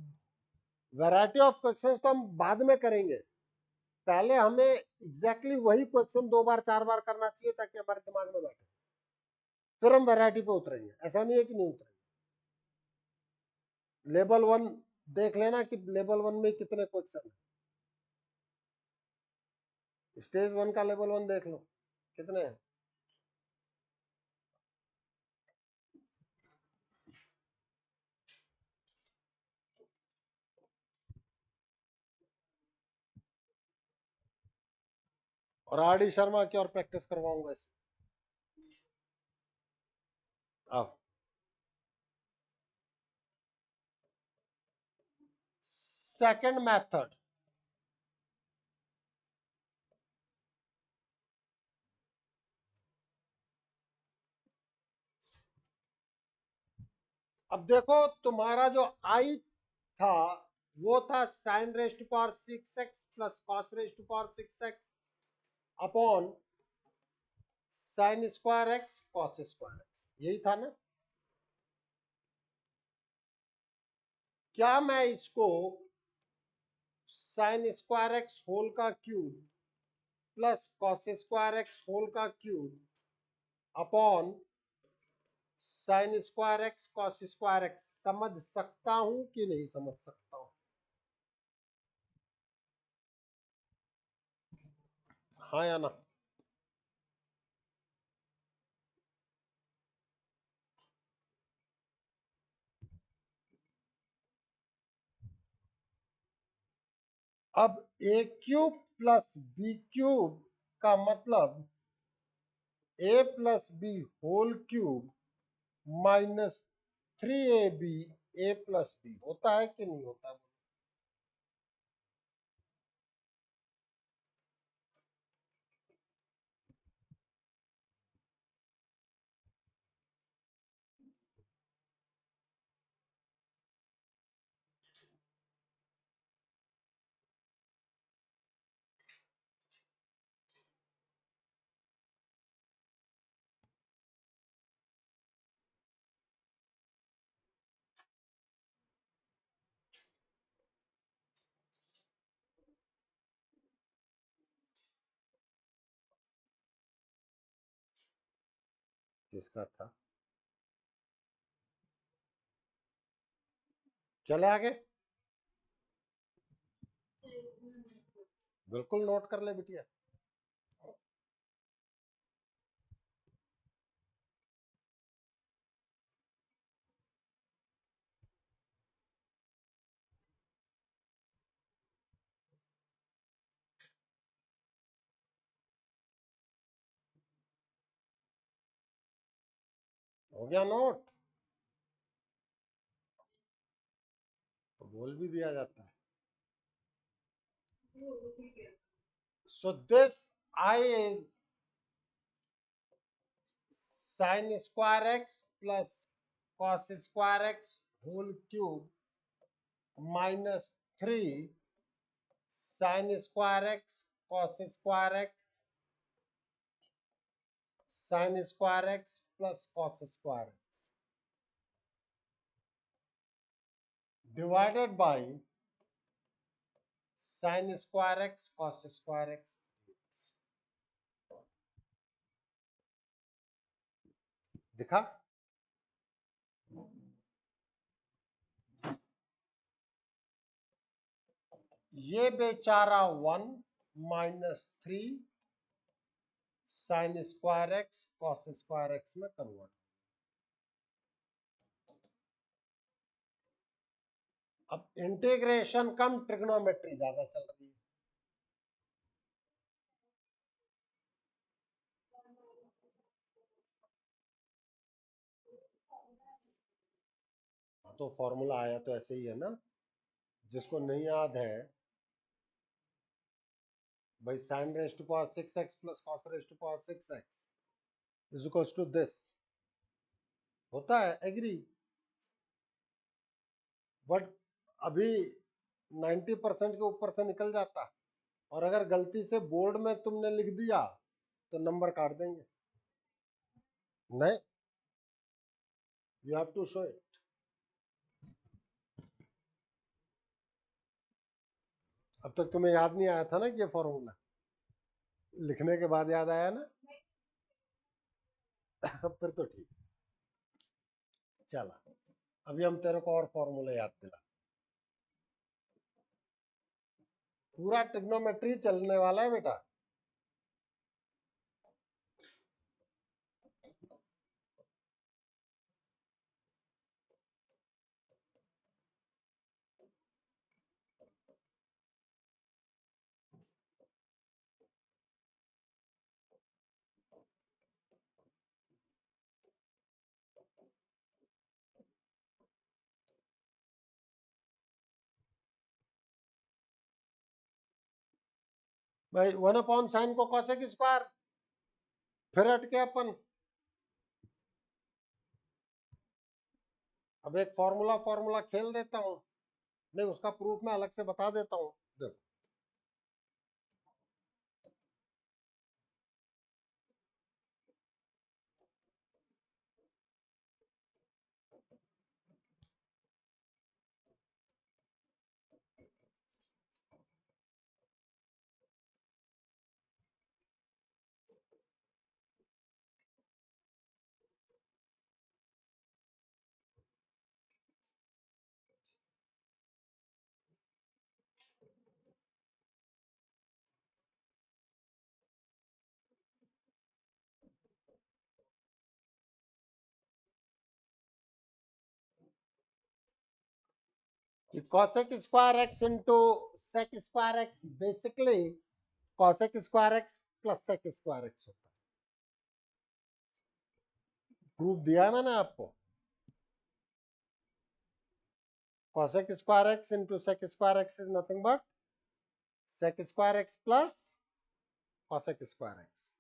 [SPEAKER 1] वैरायटी ऑफ क्वेश्चंस तो हम बाद में करेंगे, पहले हमें एग्जैक्टली वही क्वेश्चन 2 बार 4 बार करना चाहिए ताकि हमारे दिमाग में बैठे, फिर हम वैरायटी पे उतरेंगे। ऐसा नहीं है कि नहीं उतरेंगे। लेवल 1 देख लेना कि लेवल 1 में कितने क्वेश्चन है, स्टेज 1 का लेवल 1 देख लो। कितने हैं? और आर डी शर्मा की और प्रैक्टिस करवाऊंगा इस अब सेकंड मेथड, अब देखो तुम्हारा जो आई था वो था sine raise to power 6x plus cos raise to power 6x upon sine square x cos square x, यही था ना? क्या मैं इसको साइन स्क्वायर एक्स होल का cube plus cos square x whole का cube upon sine square x cos square x समझ सकता हूं कि नहीं समझ सकता हूं? हाँ या ना? अब a cube plus b cube का मतलब a plus b whole cube minus 3ab a plus b होता है कि नहीं होता? किसका था? चले आगे, बिल्कुल नोट कर ले बिटिया। हो गया नोट? तो बोल भी दिया जाता है। So this I is sine square x plus cos square x whole cube minus 3 sine square x cos square x sine square x plus cos square x divided by sine square x cos square x. दिखा? ये बेचारा 1 minus 3 sine square x cos square x में convert. अब integration कम trigonometry ज्यादा चल रही है। तो फॉर्मूला आया तो ऐसे ही है ना, जिसको नहीं याद है भाई, sine raise to power 6x plus cos raise to power 6x is equals to this, होता है एग्री? बट अभी 90% के ऊपर से निकल जाता, और अगर गलती से बोर्ड में तुमने लिख दिया तो नंबर काट देंगे। नहीं, you have to show it. अब तक तुम्हें याद नहीं आया था ना कि ये फॉर्मूला, लिखने के बाद याद आया ना? फिर तो ठीक। चला, अभी हम तेरे को और फॉर्मूला याद दिला। पूरा ट्रिग्नोमेट्री चलने वाला है बेटा। भाई 1/sin को cosec स्क्वायर, फिर हट के अपन अब एक फॉर्मूला फॉर्मूला खेल देता हूं, नहीं उसका प्रूफ मैं अलग से बता देता हूं। देखो कि cosec square x into sec square x basically cosec square x plus sec square x होता है। प्रूफ दिया है मैंने आपको। cosec square x into sec square x is nothing but sec square x plus cosec square x.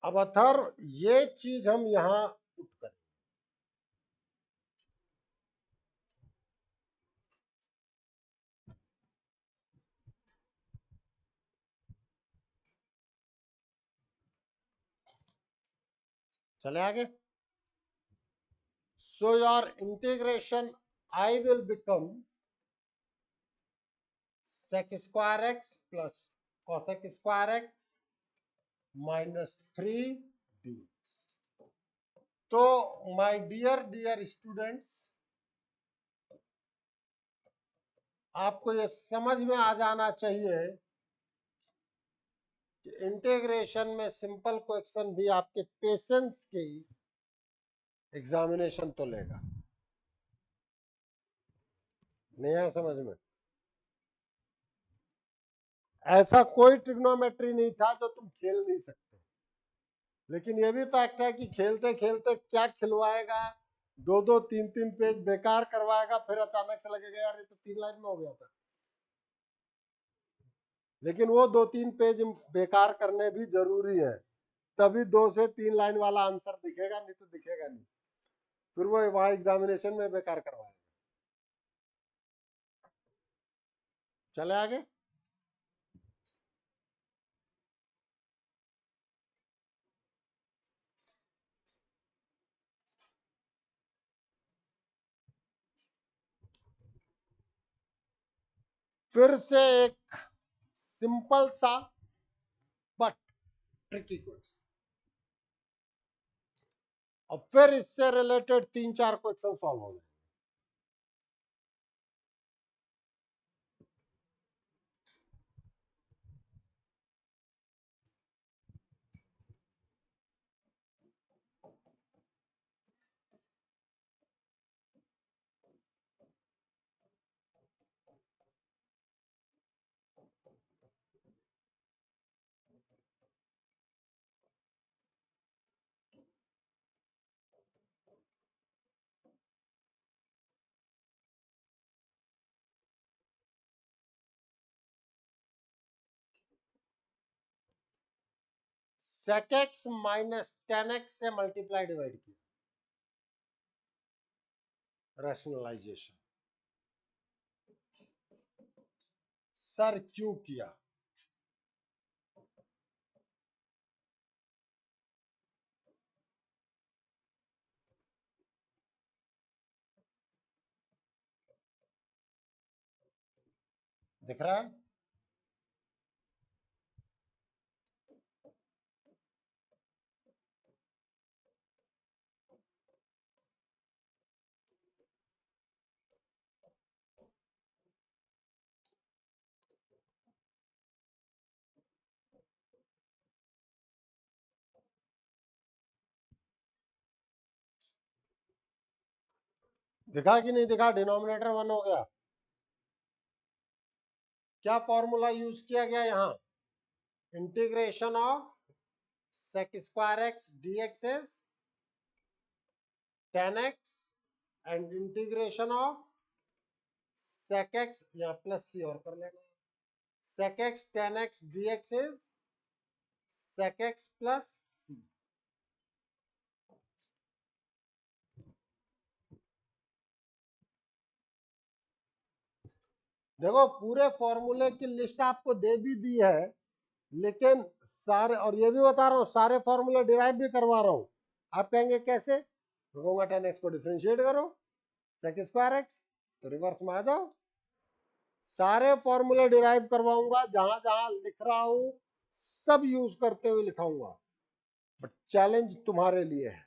[SPEAKER 1] अब अथर ये चीज हम यहां पुट करें, चले आगे। So your integration I will become sec square x plus cosec square x minus 3 D. तो my dear dear students, आपको ये समझ में आ जाना चाहिए कि इंटीग्रेशन में सिंपल क्वेश्चन भी आपके पेशेंस की एग्जामिनेशन तो लेगा। नहीं आया समझ में? ऐसा कोई ट्रिग्नोमेट्री नहीं था जो तुम खेल नहीं सकते, लेकिन ये भी फैक्ट है कि खेलते खेलते क्या खिलवाएगा, दो दो तीन तीन पेज बेकार करवाएगा, फिर अचानक से लगेगा यार ये तो 3 लाइन में हो गया था। लेकिन वो 2-3 पेज बेकार करने भी जरूरी है, तभी 2 से 3 लाइन वाला आंसर दिखेगा, नहीं तो दिखेगा नहीं, फिर वो वहां एग्जामिनेशन में बेकार करवाएगा। चले आगे। फिर से एक सिंपल सा बट ट्रिकी क्वेश्चन, और फिर इससे रिलेटेड 3-4 क्वेश्चन सॉल्व हो गए। sec x माइनस 10x से मल्टीप्लाई डिवाइड किया, रैशनलाइजेशन। सर क्यों किया? दिख रहा है? दिखा कि नहीं दिखा? डिनोमिनेटर 1 हो गया। क्या फॉर्मूला यूज किया गया यहाँ? Integration of sec square x dx is 10x and integration of sec x, यहाँ प्लस सी और कर लेना, sec x 10x dx is sec x plus c। देखो पूरे फॉर्मूले की लिस्ट आपको दे भी दी है, लेकिन सारे, और ये भी बता रहा हूँ सारे फॉर्मूले डिराइव भी करवा रहा हूँ। आप कहेंगे कैसे? मैं कहूंगा 10x को डिफरेंशिएट करो sec स्क्वायर x, तो रिवर्स में आ जाओ। सारे फॉर्मूले डिराइव करवाऊंगा, जहां जहां लिख रहा हूं सब यूज करते हुए लिखाऊंगा, बट चैलेंज तुम्हारे लिए है।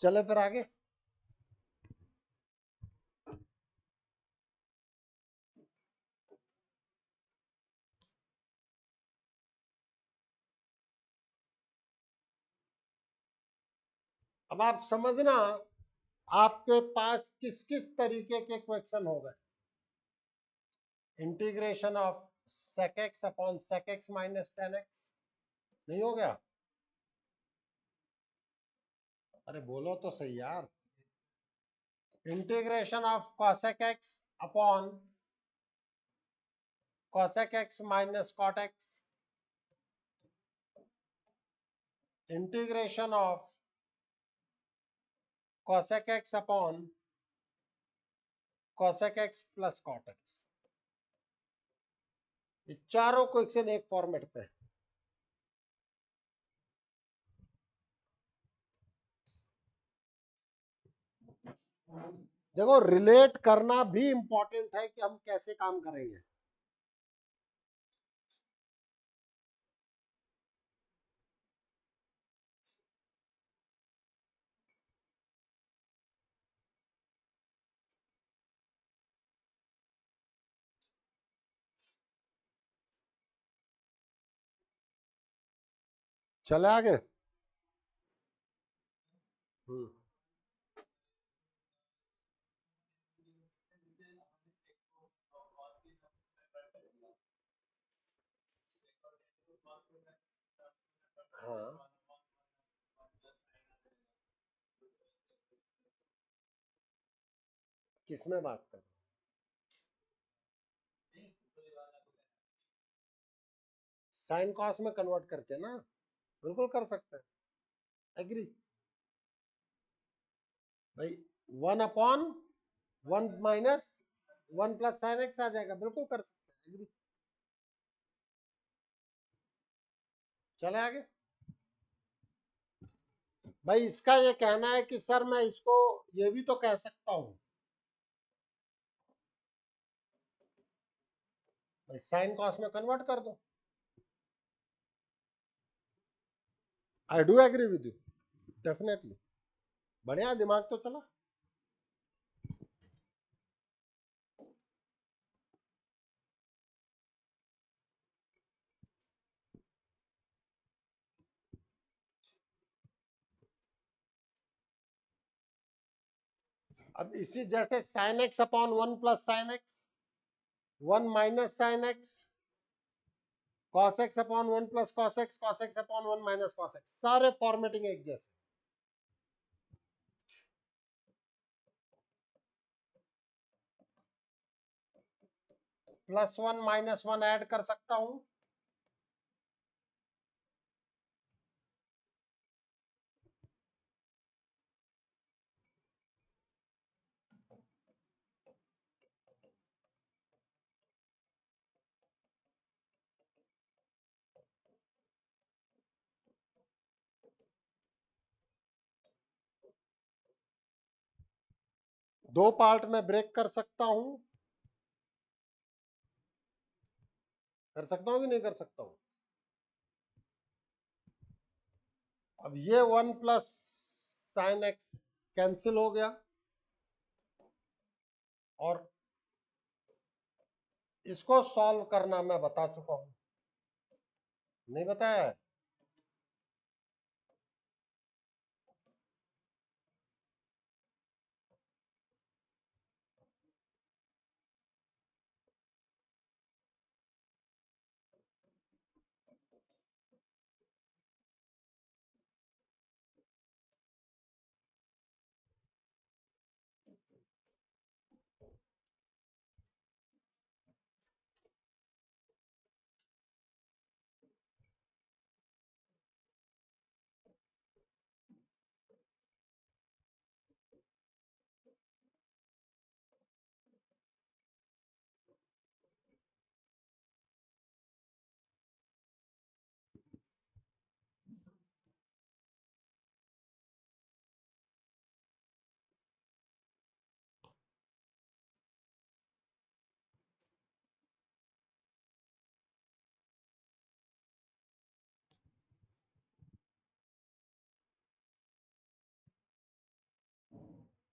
[SPEAKER 1] चले फिर आगे। अब आप समझना आपके पास किस किस तरीके के क्वेश्चन हो गए। Integration of sec x upon sec x minus 10x नहीं हो गया? अरे बोलो तो सही यार। Integration of cosec x upon cosec x minus cot x, integration of cosec x upon cosec x plus cot x, ये चारों क्वेश्चन एक फॉर्मेट पे। देखो रिलेट करना भी इंपॉर्टेंट है कि हम कैसे काम करेंगे। चले आगे। हम्म हाँ, किसमें बात कर? साइन कॉस में कन्वर्ट करके ना, बिल्कुल कर सकते हैं। एग्री भाई। 1/1 माइनस 1 प्लस साइन एक्स आ जाएगा, बिल्कुल कर सकते हैं। एग्री। चले आगे। भाई इसका ये कहना है कि सर मैं इसको ये भी तो कह सकता हूं, भाई साइन कॉस में कन्वर्ट कर दो। I do agree with you, definitely. बढ़िया दिमाग तो चला। अब इसी जैसे sine x upon 1 plus sine x, 1 minus sine x, cos x upon 1 plus cos x upon 1 minus cos x, सारे फॉर्मेटिंग एक जैसे। +1 -1 ऐड कर सकता हूं, दो पार्ट में ब्रेक कर सकता हूं, कर सकता हूं कि नहीं कर सकता हूं? अब ये 1 प्लस साइन एक्स कैंसिल हो गया, और इसको सॉल्व करना मैं बता चुका हूं, नहीं बताया?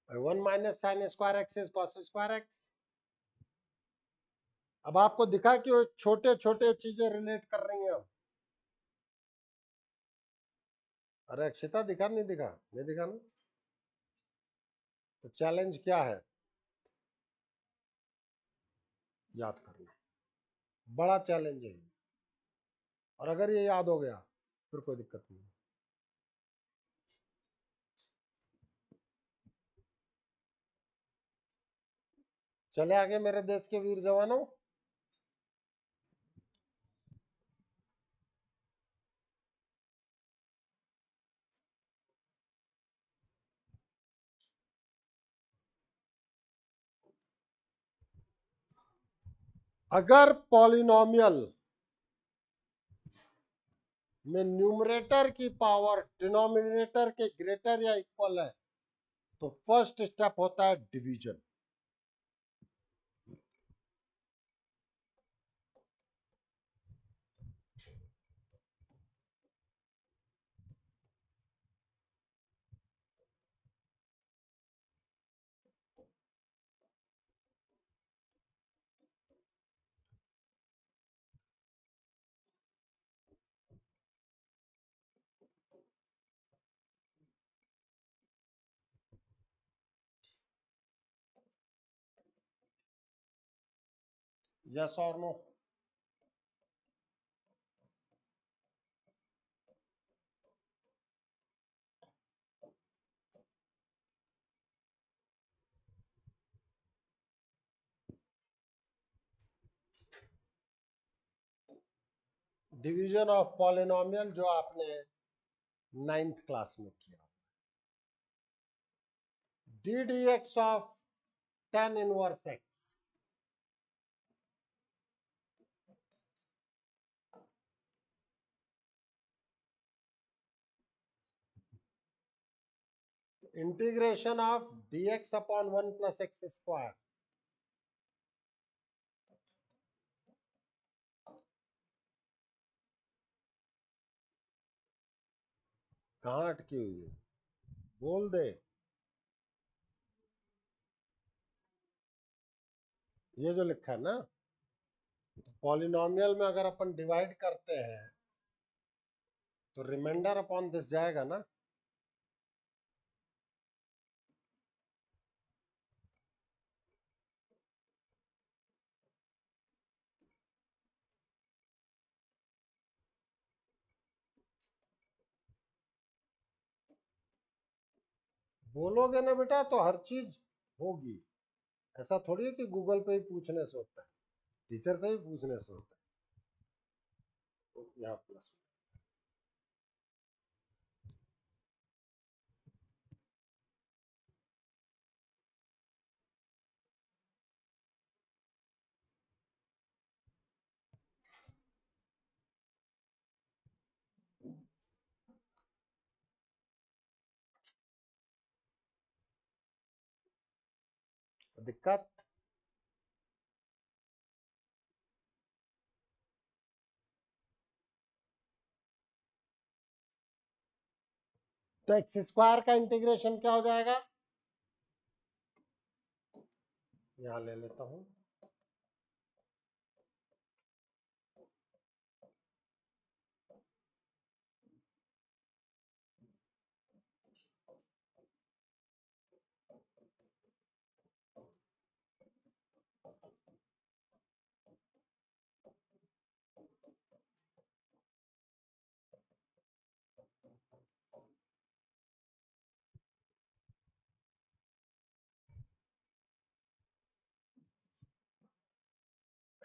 [SPEAKER 1] 1 minus sign square x is cos square x. अब आपको दिखा कि वो छोटे छोटे चीजें रिलेट कर रही हैं। अरे अक्षिता, दिखा नहीं दिखा? नहीं दिखा ना? तो चैलेंज क्या है? याद करना, बड़ा चैलेंज है। और अगर ये याद हो गया फिर कोई दिक्कत नहीं। चले आगे मेरे देश के वीर जवानों। अगर पॉलिनोमियल में न्यूमरेटर की पावर डिनोमिनेटर के ग्रेटर या इक्वल है तो फर्स्ट स्टेप होता है डिवीजन। यस और नो? डिवीजन ऑफ पॉलिनोमियल जो आपने 9th क्लास में किया, D D x of tan inverse x. Integration of D x upon 1 plus x square. कहाँ अटकी हुई है? बोल दे। ये जो लिखा है ना, पॉलिनोमियल में अगर अपन डिवाइड करते हैं तो रिमाइंडर अपॉन दिस जाएगा ना। बोलोगे ना बेटा तो हर चीज होगी। ऐसा थोड़ी है कि गूगल पे ही पूछने से होता है, टीचर से ही पूछने से होता है। तो यहाँ प्लस दिक्कत। तो एक्स स्क्वायर का इंटीग्रेशन क्या हो जाएगा? यहाँ ले लेता हूं,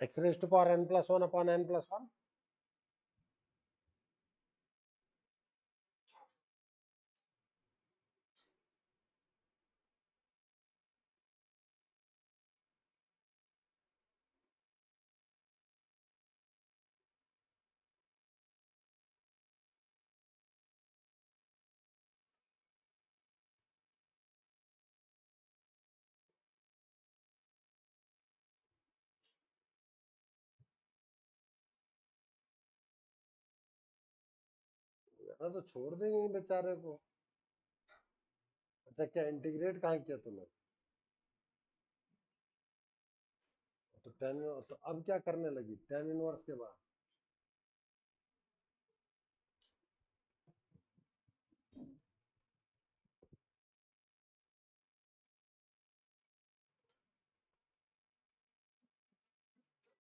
[SPEAKER 1] x raise to power n+1 upon n+1। तो छोड़ देंगे बेचारे को। अच्छा क्या इंटीग्रेट कहाँ किया तूने? तो tan, तो अब क्या करने लगी tan इनवर्स के बाद?